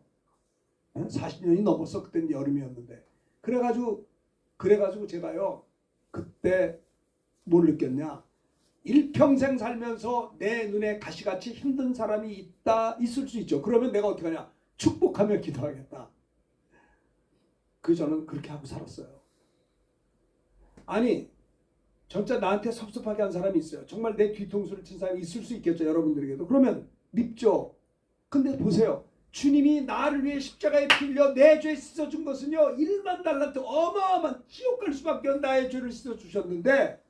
40년이 넘었어. 그때는 여름이었는데. 그래가지고 제가요. 그때 뭘 느꼈냐. 일평생 살면서 내 눈에 가시같이 힘든 사람이 있을 수 있죠. 그러면 내가 어떻게 하냐. 축복하며 기도하겠다. 저는 그렇게 하고 살았어요. 아니 진짜 나한테 섭섭하게 한 사람이 있어요. 정말 내 뒤통수를 친 사람이 있을 수 있겠죠. 여러분들에게도. 그러면 밉죠. 근데 보세요. 주님이 나를 위해 십자가에 피 흘려 내 죄 씻어준 것은요 1만 달란트 어마어마한 지옥 갈 수밖에 없는 나의 죄를 씻어주셨는데,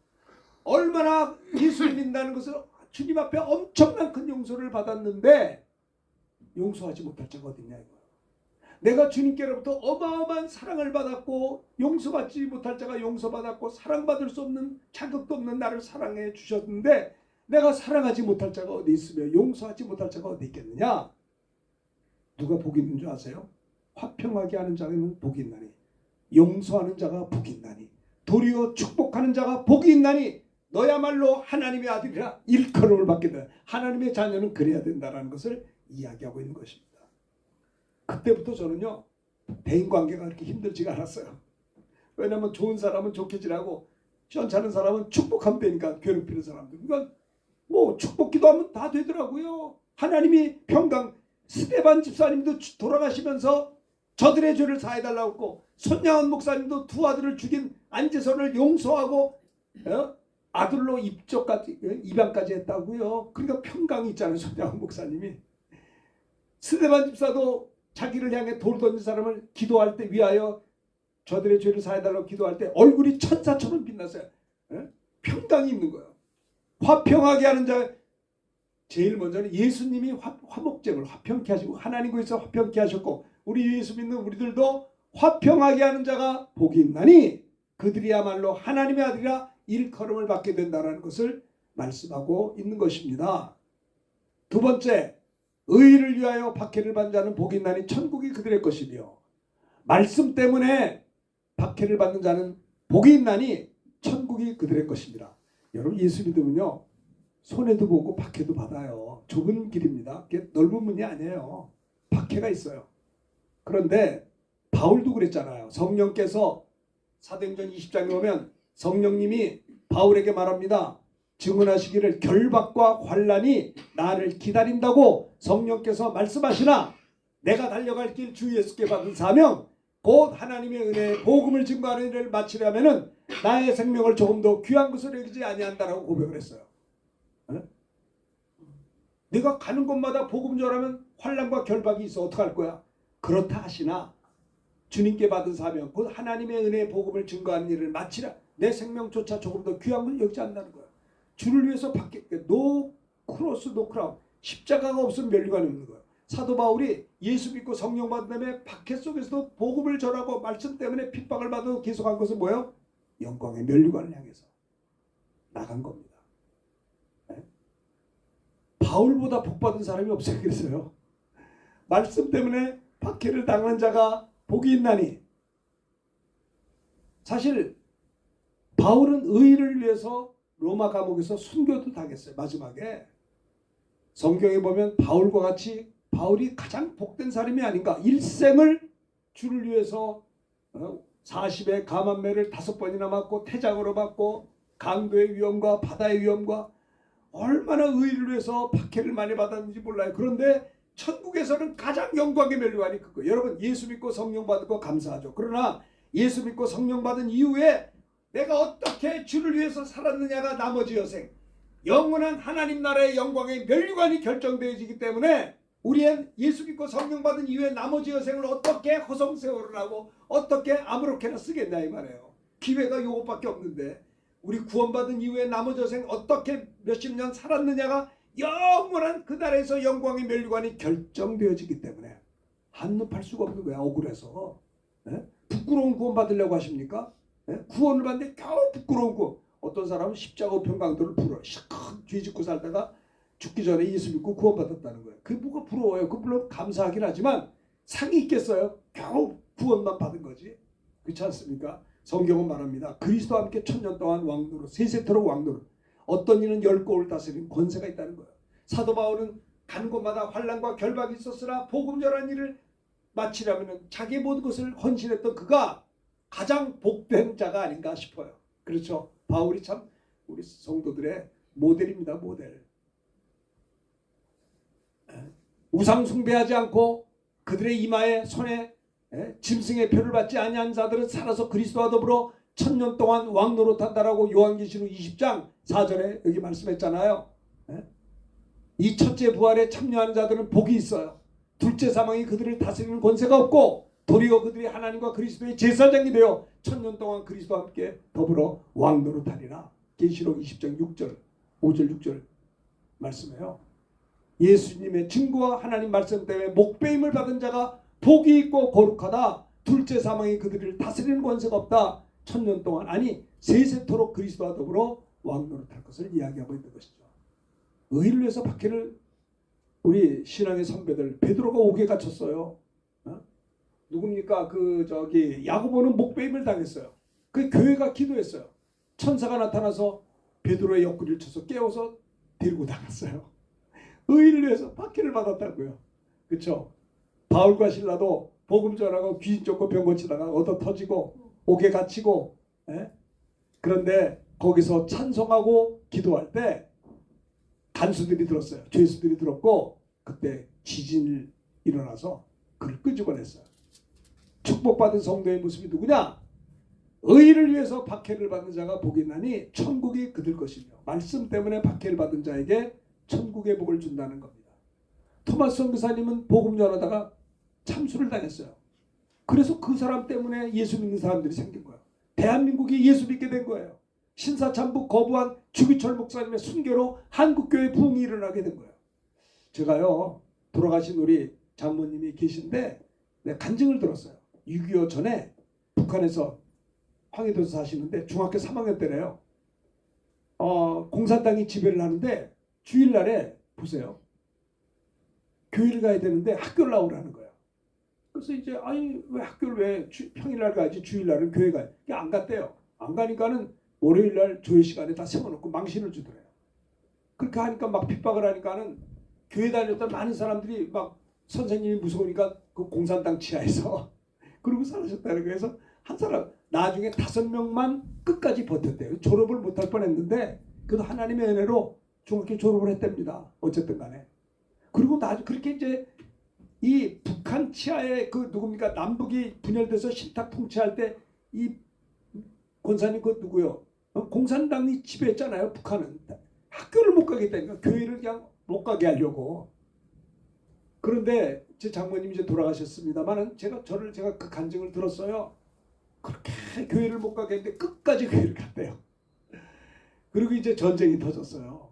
얼마나 예수를 믿는다는 것을 주님 앞에 엄청난 큰 용서를 받았는데 용서하지 못할 자가 어딨냐 이거. 내가 주님께로부터 어마어마한 사랑을 받았고 용서받지 못할 자가 용서받았고 사랑받을 수 없는 자격도 없는 나를 사랑해 주셨는데 내가 사랑하지 못할 자가 어디 있으며 용서하지 못할 자가 어디 있겠느냐. 누가 복이 있는 줄 아세요? 화평하게 하는 자는 복이 있나니 용서하는 자가 복이 있나니 도리어 축복하는 자가 복이 있나니 너야말로 하나님의 아들이라 일컬음을 받게 돼. 하나님의 자녀는 그래야 된다는 것을 이야기하고 있는 것입니다. 그때부터 저는요 대인관계가 그렇게 힘들지가 않았어요. 왜냐하면 좋은 사람은 좋게 지내고 시원찮은 사람은 축복하면 되니까. 괴롭히는 사람들 그러니까 뭐 축복 기도하면 다 되더라고요. 하나님이 평강 스데반 집사님도 돌아가시면서 저들의 죄를 사해달라고 했고, 손양원 목사님도 두 아들을 죽인 안재선을 용서하고 아들로 입양까지 했다고요. 그러니까 평강이 있잖아요. 손양원 목사님이. 스데반 집사도 자기를 향해 돌 던진 사람을 기도할 때 위하여 저들의 죄를 사해달라고 기도할 때 얼굴이 천사처럼 빛났어요. 평강이 있는 거예요. 화평하게 하는 자. 제일 먼저는 예수님이 화목제물 화평케 하시고 하나님께서 화평케 하셨고, 우리 예수 믿는 우리들도 화평하게 하는 자가 복이 있나니 그들이야말로 하나님의 아들이라 일컬음을 받게 된다는 것을 말씀하고 있는 것입니다. 두 번째, 의를 위하여 박해를 받는 자는 복이 있나니 천국이 그들의 것이며, 말씀 때문에 박해를 받는 자는 복이 있나니 천국이 그들의 것입니다. 여러분 예수 믿으면요 손해도 보고 박해도 받아요. 좁은 길입니다. 넓은 문이 아니에요. 박해가 있어요. 그런데 바울도 그랬잖아요. 성령께서 사도행전 20장에 보면 성령님이 바울에게 말합니다. 증언하시기를 결박과 환난이 나를 기다린다고 성령께서 말씀하시나 내가 달려갈 길 주 예수께 받은 사명 곧 하나님의 은혜의 복음을 증거하는 일을 마치려면은 나의 생명을 조금 더 귀한 것으로 여기지 아니한다라고 고백을 했어요. 내가 가는 곳마다 복음 전하면 환난과 결박이 있어 어떡할 거야? 그렇다 하시나 주님께 받은 사명 곧 하나님의 은혜의 복음을 증거하는 일을 마치라. 내 생명조차 조금 더 귀한 걸 여기지 않는다는 거야. 주를 위해서 노 크로스 노 크라운, 십자가가 없으면 멸류관이 없는 거야. 사도 바울이 예수 믿고 성령 받은 다음에 박해 속에서도 복음을 전하고 말씀 때문에 핍박을 받아도 계속한 것은 뭐예요? 영광의 멸류관을 향해서 나간 겁니다. 바울보다 복받은 사람이 없어요. 그래서요 말씀 때문에 박해를 당한 자가 복이 있나니. 사실 바울은 의를 위해서 로마 감옥에서 순교도 당했어요. 마지막에 성경에 보면 바울과 같이 바울이 가장 복된 사람이 아닌가. 일생을 주를 위해서 40의 감암매를 5번이나 맞고 태장으로 맞고 강도의 위험과 바다의 위험과 얼마나 의를 위해서 박해를 많이 받았는지 몰라요. 그런데 천국에서는 가장 영광의 멸류관이 그거. 여러분 예수 믿고 성령 받은 거 감사하죠. 그러나 예수 믿고 성령 받은 이후에 내가 어떻게 주를 위해서 살았느냐가 나머지 여생, 영원한 하나님 나라의 영광의 멸류관이 결정되어지기 때문에 우리는 예수 믿고 성령 받은 이후에 나머지 여생을 어떻게 허송세월을 하고 어떻게 아무렇게나 쓰겠냐 이 말이에요. 기회가 요것밖에 없는데 우리 구원받은 이후에 나머지 여생 어떻게 몇십 년 살았느냐가 영원한 그 나라에서 영광의 멸류관이 결정되어지기 때문에 한눈 팔 수가 없는 거야. 억울해서. 부끄러운 구원 받으려고 하십니까? 예? 구원을 받는데 겨우 부끄러운 구원. 어떤 사람은 십자가 우편 강도를 부러워. 시큰 죄 짓고 살다가 죽기 전에 예수 믿고 구원받았다는 거예요. 그게 뭐가 부러워요? 그 물론 감사하긴 하지만 상이 있겠어요? 겨우 구원만 받은 거지. 그렇지 않습니까? 성경은 말합니다. 그리스도와 함께 1000년 동안 왕노릇, 세세토록 왕노릇. 어떤 이는 10골을 다스리는 권세가 있다는 거예요. 사도 바울은 간 곳마다 환난과 결박이 있었으나 복음 전한 일을 마치려면 자기의 모든 것을 헌신했던 그가 가장 복된 자가 아닌가 싶어요. 그렇죠? 바울이 참 우리 성도들의 모델입니다. 모델. 우상 숭배하지 않고 그들의 이마에 손에 짐승의 표를 받지 아니한 자들은 살아서 그리스도와 더불어 1000년 동안 왕노릇한다라고 요한계시록 20장 4절에 여기 말씀했잖아요. 이 첫째 부활에 참여하는 자들은 복이 있어요. 둘째 사망이 그들을 다스리는 권세가 없고 도리어 그들이 하나님과 그리스도의 제사장이 되어 1000년 동안 그리스도와 함께 더불어 왕노릇하리라. 계시록 20장 6절 5절 6절 말씀해요. 예수님의 증거와 하나님 말씀 때문에 목배임을 받은 자가 복이 있고 거룩하다. 둘째 사망이 그들을 다스리는 권세가 없다. 1000년 동안 아니 세세토록 그리스도와 더불어 왕노릇할 것을 이야기하고 있는 것이죠. 의를 위해서 박해를 우리 신앙의 선배들 베드로가 옥에 갇혔어요. 누굽니까? 야고보는 목배임을 당했어요. 그 교회가 기도했어요. 천사가 나타나서 베드로의 옆구리를 쳐서 깨워서 데리고 나갔어요. 의를 위해서 박해를 받았다고요. 그렇죠? 바울과 실라도 복음 전하고 귀신 쫓고 병 고치다가 얻어 터지고 옥에 갇히고 그런데 거기서 찬송하고 기도할 때 간수들이 들었어요. 죄수들이 들었고 그때 지진이 일어나서 그를 끄집어냈어요. 축복받은 성도의 모습이 누구냐? 의를 위해서 박해를 받는 자가 복이 있나니 천국이 그들 것이며 말씀 때문에 박해를 받은 자에게 천국의 복을 준다는 겁니다. 토마스 선교사님은 복음 전하다가 참수를 당했어요. 그래서 그 사람 때문에 예수 믿는 사람들이 생긴 거예요. 대한민국이 예수 믿게 된 거예요. 신사참부 거부한 주기철 목사님의 순교로 한국교회 부흥이 일어나게 된 거예요. 제가요 돌아가신 우리 장모님이 계신데 내가 간증을 들었어요. 6.25 전에 북한에서 황해도에서 사시는데 중학교 3학년 때래요. 공산당이 지배를 하는데 주일날에 보세요. 교회를 가야 되는데 학교를 나오라는 거예요. 그래서 이제 아니 왜 학교를 왜 평일날 가야지 주일날은 교회 가요. 안 갔대요. 안 가니까는 월요일날 조회 시간에 다 세워놓고 망신을 주더래요. 그렇게 하니까 막 핍박을 하니까는 교회 다녔던 많은 사람들이 막 선생님이 무서우니까 그 공산당 치하에서 그러고 살으셨다는 거예요. 그래서 한 사람 나중에 5명만 끝까지 버텼대요. 졸업을 못할 뻔했는데 그래도 하나님의 은혜로 중학교 졸업을 했답니다. 어쨌든 간에. 그리고 그렇게 이제 이 북한 치하에 그 누굽니까 남북이 분열돼서 신탁 통치할 때 이 권사님 그 누구요? 공산당이 지배했잖아요. 북한은 학교를 못 가겠다니까 교회를 그냥 못 가게 하려고. 그런데 제 장모님이 이제 돌아가셨습니다만은 제가 그 간증을 들었어요. 그렇게 교회를 못 가게 했는데 끝까지 교회를 갔대요. 그리고 이제 전쟁이 터졌어요.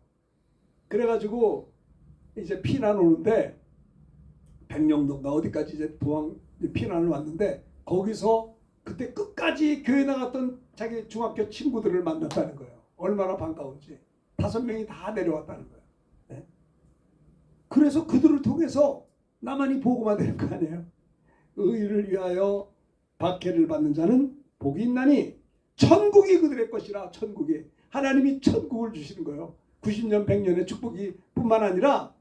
그래가지고 이제 피난 오는데 백령도인가 어디까지 이제 피난을 왔는데 거기서 그때 끝까지 교회 나갔던 자기 중학교 친구들을 만났다는 거예요. 얼마나 반가운지. 5명이 다 내려왔다는 거예요. 네? 그래서 그들을 통해서 나만이 복음화 되는 거 아니에요. 의를 위하여 박해를 받는 자는 복이 있나니 천국이 그들의 것이라. 천국이 하나님이 천국을 주시는 거예요. 90년 100년의 축복이 뿐만 아니라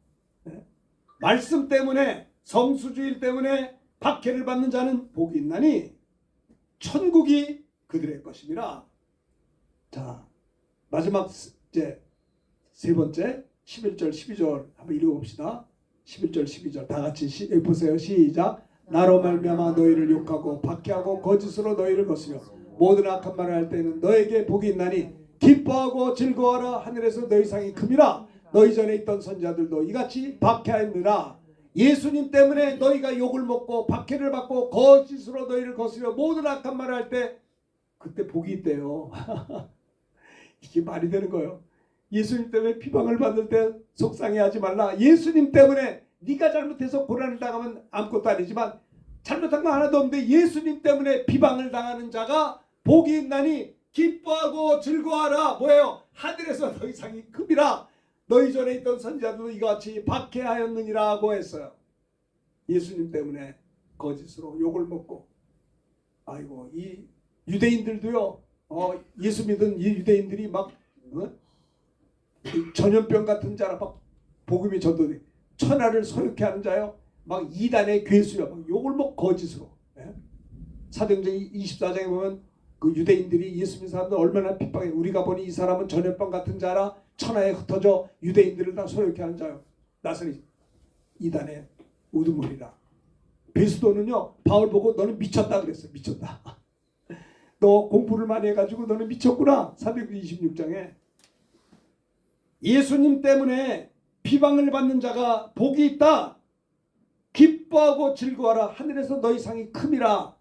말씀 때문에 성수주일 때문에 박해를 받는 자는 복이 있나니 천국이 그들의 것입니다. 자, 마지막 이제 세 번째 11절 12절 한번 읽어봅시다. 11절 12절 다 같이 보세요. 시작. 나로 말미암아 너희를 욕하고 박해하고 거짓으로 너희를 거스려 모든 악한 말을 할 때는 너에게 복이 있나니 기뻐하고 즐거워하라. 하늘에서 너희 상이 큼이라. 너희 전에 있던 선지자들도 이같이 박해하였느라. 예수님 때문에 너희가 욕을 먹고 박해를 받고 거짓으로 너희를 거스려 모든 악한 말을 할 때 그때 복이 있대요. 이게 말이 되는 거예요. 예수님 때문에 비방을 받을 때 속상해하지 말라. 예수님 때문에 네가 잘못해서 고난을 당하면 아무것도 아니지만 잘못한 거 하나도 없는데 예수님 때문에 비방을 당하는 자가 복이 있나니 기뻐하고 즐거워하라. 뭐예요? 하늘에서 너희 상이 큼이라. 너희 전에 있던 선지자들도 이와 같이 박해하였느니라고 했어요. 예수님 때문에 거짓으로 욕을 먹고, 아이고 이 유대인들도요. 예수 믿은 이 유대인들이 막 전염병 같은 자라 막 복음이 전도돼. 천하를 소유케 하는 자요. 막 이단의 괴수요. 막 욕을 먹고 거짓으로. 예? 사도행전 24장에 보면 그 유대인들이 예수 믿는 사람들 얼마나 핍박해. 우리가 보니 이 사람은 전염병 같은 자라 천하에 흩어져 유대인들을 다 소유케 하는 자요. 나사렛 이단의 우두머리라. 베스도는요 바울 보고 너는 미쳤다 그랬어요. 미쳤다. 너 공부를 많이 해가지고 너는 미쳤구나. 사도행전 26장에 예수님 때문에 비방을 받는 자가 복이 있다. 기뻐하고 즐거워하라. 하늘에서 너희 상이 큼이라.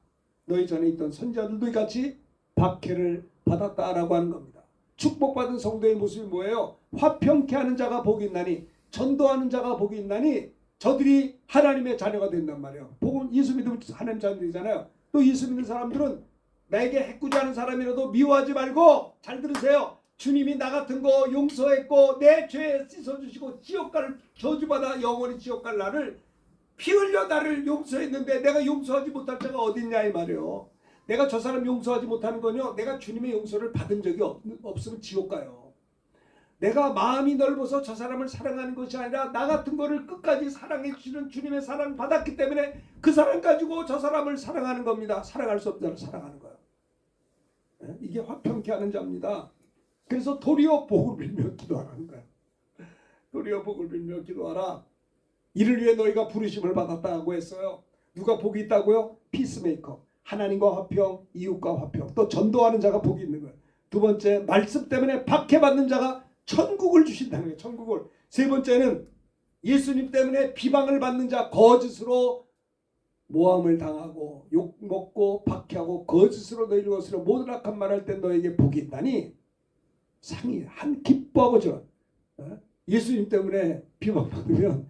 너희 전에 있던 선지자들도 이같이 박해를 받았다라고 하는 겁니다. 축복받은 성도의 모습이 뭐예요? 화평케 하는 자가 복이 있나니, 전도하는 자가 복이 있나니, 저들이 하나님의 자녀가 된단 말이에요. 복은 예수 믿으면 하나님 자녀들이잖아요. 또 예수 믿는 사람들은 나에게 해꾸지하는 사람이라도 미워하지 말고, 잘 들으세요. 주님이 나 같은 거 용서했고 내 죄 씻어주시고 지옥갈 저주받아 영원히 지옥갈 나를 피 흘려 나를 용서했는데 내가 용서하지 못할 자가 어딨냐 이 말이에요. 내가 저 사람 용서하지 못하는 건요, 내가 주님의 용서를 받은 적이 없으면 지옥 가요. 내가 마음이 넓어서 저 사람을 사랑하는 것이 아니라 나 같은 거를 끝까지 사랑해 주시는 주님의 사랑 받았기 때문에 그 사랑 가지고 저 사람을 사랑하는 겁니다. 사랑할 수 없는 자를 사랑하는 거예요. 이게 화평케 하는 자입니다. 그래서 도리어 복을 빌며 기도하라는 거예요. 도리어 복을 빌며 기도하라. 이를 위해 너희가 부르심을 받았다고 했어요. 누가 복이 있다고요? 피스메이커. 하나님과 화평, 이웃과 화평. 또 전도하는 자가 복이 있는 거예요. 두 번째, 말씀 때문에 박해받는 자가 천국을 주신다는 거예요. 천국을. 세 번째는 예수님 때문에 비방을 받는 자, 거짓으로 모함을 당하고 욕먹고 박해하고 거짓으로 너희를 거스려 모든 악한 말할 때 너에게 복이 있다니, 상이 한 기뻐하고 저 예수님 때문에 비방받으면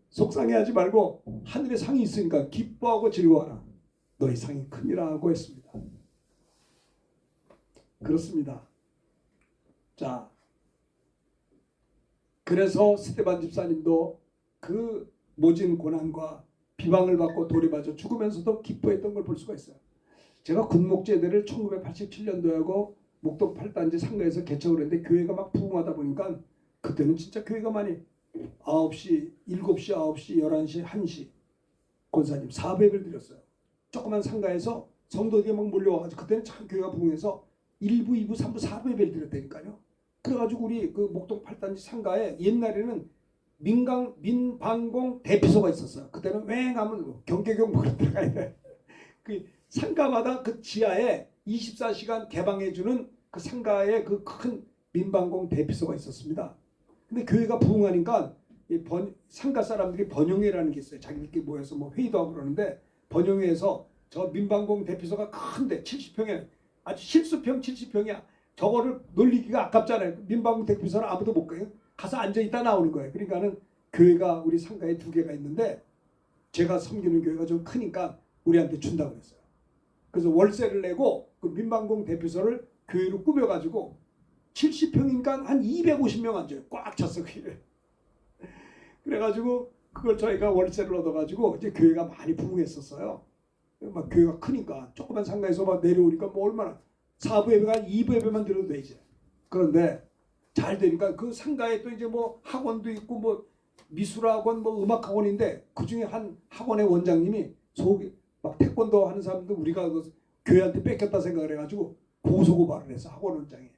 속상해하지 말고 하늘에 상이 있으니까 기뻐하고 즐거워하라. 너희 상이 큼이라고 했습니다. 그렇습니다. 자, 그래서 스데반 집사님도 그 모진 고난과 비방을 받고 돌이 맞아 죽으면서도 기뻐했던 걸 볼 수가 있어요. 제가 군목제대를 1987년도에 하고 목동 8단지 상가에서 개척을 했는데 교회가 막 부흥하다 보니까 그때는 진짜 교회가 많이 9시, 7시, 9시, 11시, 1시 권사님 400을 드렸어요. 조그만 상가에서 성도들이 막 몰려와가지고 그때는 참 교회가 부흥해서 1부, 2부, 3부, 4부를 드렸다니까요. 그래가지고 우리 그 목동 8단지 상가에 옛날에는 민방공 대피소가 있었어요. 그때는 왱하면 경계경 먹으러 들어가야 돼. 그 상가마다 그 지하에 24시간 개방해주는 그 상가에 그 큰 민방공 대피소가 있었습니다. 근데 교회가 부흥하니까 상가 사람들이 번영회라는 게 있어요. 자기들끼리 모여서 뭐 회의도 하고 그러는데 번영회에서 저 민방공 대피소가 큰데 70평에 아주 실수평 70평이야. 저거를 놀리기가 아깝잖아요. 민방공 대피소는 아무도 못 가요. 가서 앉아있다 나오는 거예요. 그러니까는 교회가 우리 상가에 2개가 있는데 제가 섬기는 교회가 좀 크니까 우리한테 준다고 그랬어요. 그래서 월세를 내고 그 민방공 대피소를 교회로 꾸며가지고 70평이니까 한 250명 앉아요. 꽉 찼어 교회. 그래가지고 그걸 저희가 월세를 얻어가지고 이제 교회가 많이 부흥했었어요. 막 교회가 크니까 조그만 상가에서 막 내려오니까 뭐 얼마나 4부 예배가 2부 예배만 들어도 되지. 그런데 잘 되니까 그 상가에 또 이제 뭐 학원도 있고 뭐 미술학원 뭐 음악학원인데 그 중에 한 학원의 원장님이 속이 막 태권도 하는 사람도 우리가 그 교회한테 뺏겼다 생각을 해가지고 고소고발을 해서 학원 원장이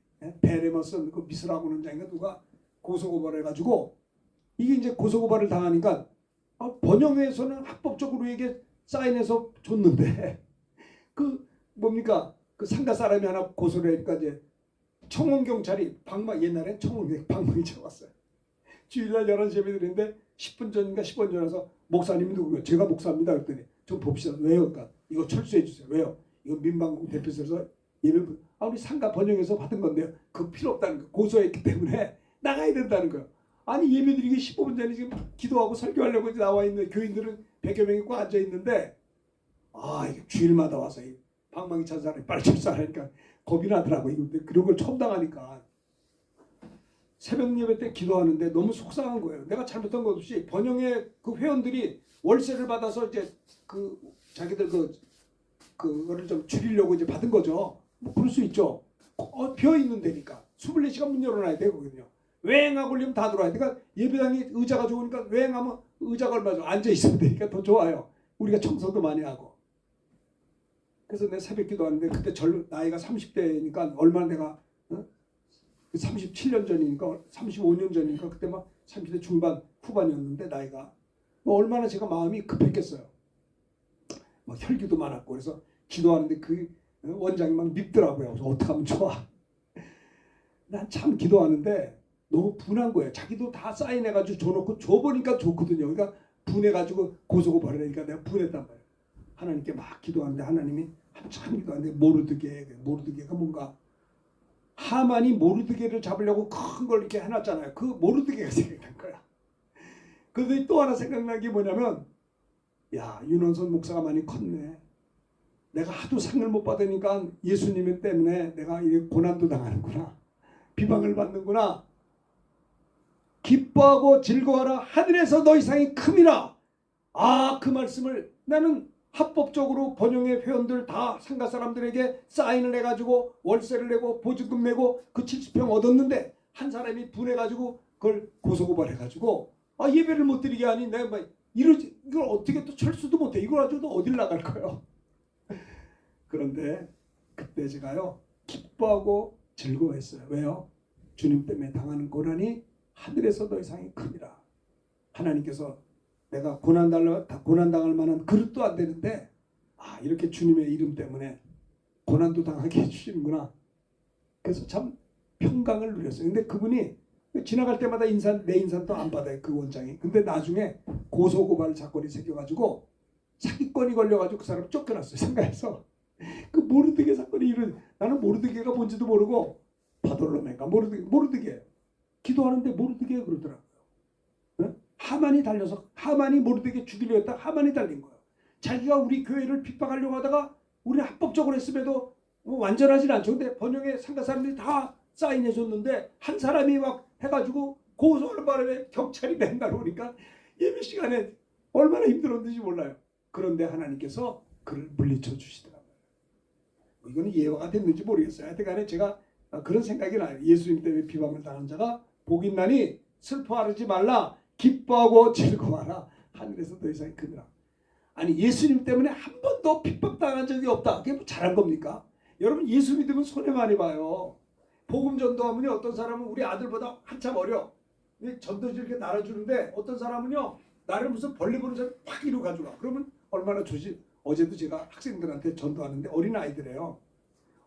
베레머슨 그 미술학원 원장인가 누가 고소고발을 해가지고 이게 이제 고소고발을 당하니까 번영회에서는 합법적으로 이게 사인해서 줬는데 그 뭡니까 그 상가 사람이 하나 고소를 하니까 이제 청원 경찰이 옛날엔 청원 방망이 쳐왔어요. 주일날 11시 예배 드리는데 10분 전인가 10분 전에서 목사님이 누구예요? 제가 목사입니다. 그랬더니 좀 봅시다. 왜요? 그러니까 이거 철수해 주세요. 왜요? 이거 민방공 대표소에서 예배 우리 상가 번영에서 받은 건데요. 그 필요 없다는 거 고소했기 때문에 나가야 된다는 거예요. 아니 예배 드리기 15분 전에 지금 기도하고 설교하려고 나와 있는 교인들은 100여 명이 꽉 앉아 있는데 이게 주일마다 와서 이 방망이 찬 사람이 빨리 출산하니까 겁이 나더라고. 이거 그런 걸 처음 당하니까. 새벽 예배 때 기도하는데 너무 속상한 거예요. 내가 잘못한 것 없이 번영의 그 회원들이 월세를 받아서 이제 그 자기들 그거를 좀 줄이려고 이제 받은 거죠. 뭐 그럴 수 있죠. 비어 있는 데니까 24시간 문 열어놔야 되거든요. 외행하고 걸리면 다 들어와야 돼. 그러니까 예배당이 의자가 좋으니까 외행하면 의자가 얼마 죠 앉아 있으면 되니까 더 좋아요. 우리가 청소도 많이 하고. 그래서 내 새벽 기도하는데 그때 나이가 30대니까 얼마나 내가 37년 전이니까 35년 전이니까 그때 막 30대 중반 후반이었는데 나이가 뭐 얼마나 제가 마음이 급했겠어요. 막 혈기도 많았고 그래서 기도하는데 그 원장이 막 밉더라고요. 그래서 어떻게 하면 좋아? 난 참 기도하는데 너무 분한 거예요. 자기도 다 사인해가지고 줘놓고 줘보니까 좋거든요. 그러니까 분해가지고 고소고 버리니까 내가 분했단 말이에요. 하나님께 막 기도하는데 하나님이 한참 기도하는데 모르드게가 뭔가 하만이 모르드게를 잡으려고 큰 걸 이렇게 해놨잖아요. 그 모르드게가 생각난 거야. 그런데 또 하나 생각난 게 뭐냐면 야 윤원선 목사가 많이 컸네. 내가 하도 상을 못 받으니까 예수님 때문에 내가 이렇게 고난도 당하는구나. 비방을 받는구나. 기뻐하고 즐거워하라. 하늘에서 너 이상이 큼이라. 그 말씀을 나는 합법적으로 번영의 회원들 다 상가 사람들에게 사인을 해가지고 월세를 내고 보증금 내고 그 70평 얻었는데 한 사람이 분해가지고 그걸 고소고발해가지고 예배를 못 드리게 하니 내가 막 이걸 어떻게 또 철수도 못해. 이걸 가지고 또 어딜 나갈 거예요. 그런데 그때 제가요 기뻐하고 즐거워했어요. 왜요? 주님 때문에 당하는 고난이 하늘에서 더 이상이 큽니다. 하나님께서 내가 고난당할 만한 그릇도 안 되는데 이렇게 주님의 이름 때문에 고난도 당하게 해주시는구나. 그래서 참 평강을 누렸어요. 근데 그분이 지나갈 때마다 내 인사도 안 받아요. 그 원장이. 근데 나중에 고소고발 사건이 생겨가지고 사기건이 걸려가지고 그 사람 쫓겨났어요. 상가에서. 그 모르드게 사건이 나는 모르드게가 뭔지도 모르고 바돌로메가 모르드게 기도하는데 모르드게 그러더라고요. 하만이 달려서 하만이 모르드게 죽이려 했다. 하만이 달린 거예요. 자기가 우리 교회를 핍박하려고 하다가 우리는 합법적으로 했음에도 완전하진 않죠. 근데 번영의 상가 사람들이 다 사인해 줬는데 한 사람이 막 해가지고 고소하는 바람에 경찰이 맨날 오니까 예배 시간에 얼마나 힘들었는지 몰라요. 그런데 하나님께서 그를 물리쳐 주시더라고요. 이거는 예화가 됐는지 모르겠어요. 하여튼 간에 제가 그런 생각이 나요. 예수님 때문에 비방을 당한 자가 복이 있나니 슬퍼하지 말라. 기뻐하고 즐거워하라. 하늘에서 더 이상이 크니라. 아니 예수님 때문에 한 번도 핍박당한 적이 없다. 그게 뭐 잘한 겁니까? 여러분 예수 믿으면 손해 많이 봐요. 복음 전도하면요 어떤 사람은 우리 아들보다 한참 어려. 전도지 이렇게 날아주는데 어떤 사람은요 나를 무슨 벌레 보는 사람 확 이리로 가져가. 그러면 얼마나 좋지. 어제도 제가 학생들한테 전도하는데 어린 아이들이에요.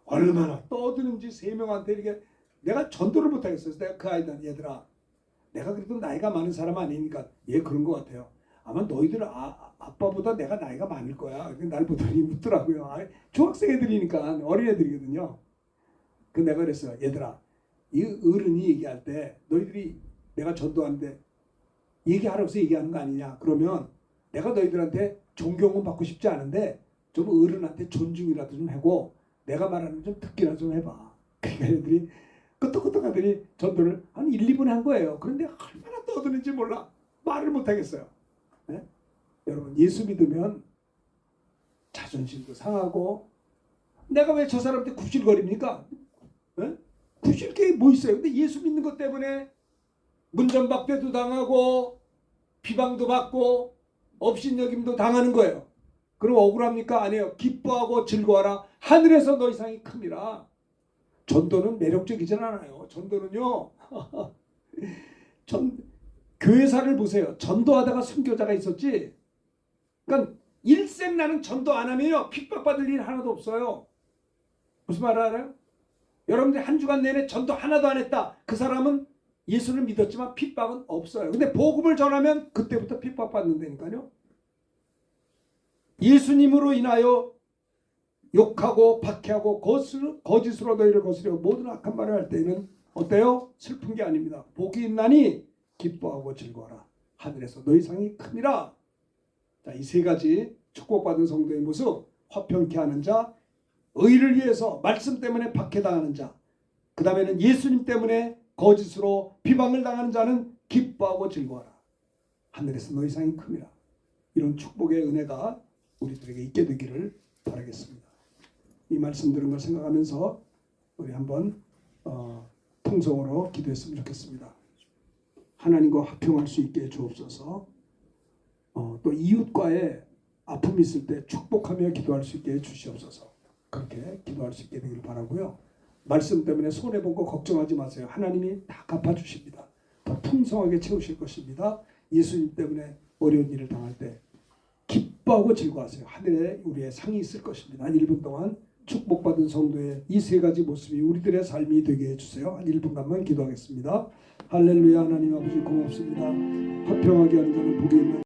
얼마나 떠드는지 3명한테 이렇게 내가 전도를 못하겠어요. 내가 그 아이들 얘들아 내가 그래도 나이가 많은 사람 아니니까 얘 그런 것 같아요. 아마 너희들 아빠보다 내가 나이가 많을 거야. 날 보더니 웃더라고요. 중학생 애들이니까 어린 애들이거든요. 그 내가 그랬어요. 얘들아 이 어른이 얘기할 때 너희들이 내가 전도하는데 얘기하라고서 얘기하는 거 아니냐. 그러면 내가 너희들한테 존경은 받고 싶지 않은데 좀 어른한테 존중이라도 좀 하고 내가 말하는 좀 듣기나 좀 해봐. 그러니까 애들이 끄떡끄떡하더니 전도를 한 1, 2분 한 거예요. 그런데 얼마나 떠드는지 몰라. 말을 못하겠어요. 네? 여러분 예수 믿으면 자존심도 상하고 내가 왜 저 사람한테 굽실거립니까? 네? 굽실 게 뭐 있어요. 근데 예수 믿는 것 때문에 문전박대도 당하고 비방도 받고 업신여김도 당하는 거예요. 그럼 억울합니까? 아니에요. 기뻐하고 즐거워하라. 하늘에서 너 이상이 큽니다. 전도는 매력적이진 않아요. 전도는요. 교회사를 보세요. 전도하다가 순교자가 있었지. 그러니까 일생 나는 전도 안 하면요. 핍박받을 일 하나도 없어요. 무슨 말 알아요? 여러분들이 한 주간 내내 전도 하나도 안 했다. 그 사람은 예수를 믿었지만 핍박은 없어요. 근데 복음을 전하면 그때부터 핍박받는다니까요. 예수님으로 인하여 욕하고 박해하고 거짓으로 너희를 거스려 모든 악한 말을 할 때는 어때요? 슬픈 게 아닙니다. 복이 있나니 기뻐하고 즐거워라. 하늘에서 너희 상이 큽니다. 자, 이 3가지 축복받은 성도의 모습, 화평케 하는 자, 의를 위해서 말씀 때문에 박해당하는 자, 그 다음에는 예수님 때문에 거짓으로 비방을 당하는 자는 기뻐하고 즐거워하라. 하늘에서 너희 상이 큽니다. 이런 축복의 은혜가 우리들에게 있게 되기를 바라겠습니다. 이 말씀 들은 걸 생각하면서 우리 한번 통성으로 기도했으면 좋겠습니다. 하나님과 화평할 수 있게 주옵소서. 또 이웃과의 아픔이 있을 때 축복하며 기도할 수 있게 주시옵소서. 그렇게 기도할 수 있게 되기를 바라고요. 말씀 때문에 손해본 거 걱정하지 마세요. 하나님이 다 갚아주십니다. 더 풍성하게 채우실 것입니다. 예수님 때문에 어려운 일을 당할 때 기뻐하고 즐거워하세요. 하늘에 우리의 상이 있을 것입니다. 한 1분 동안 축복받은 성도의 이 세 가지 모습이 우리들의 삶이 되게 해주세요. 한 1분간만 기도하겠습니다. 할렐루야. 하나님 아버지 고맙습니다. 화평하게 하는 자는 복이 있는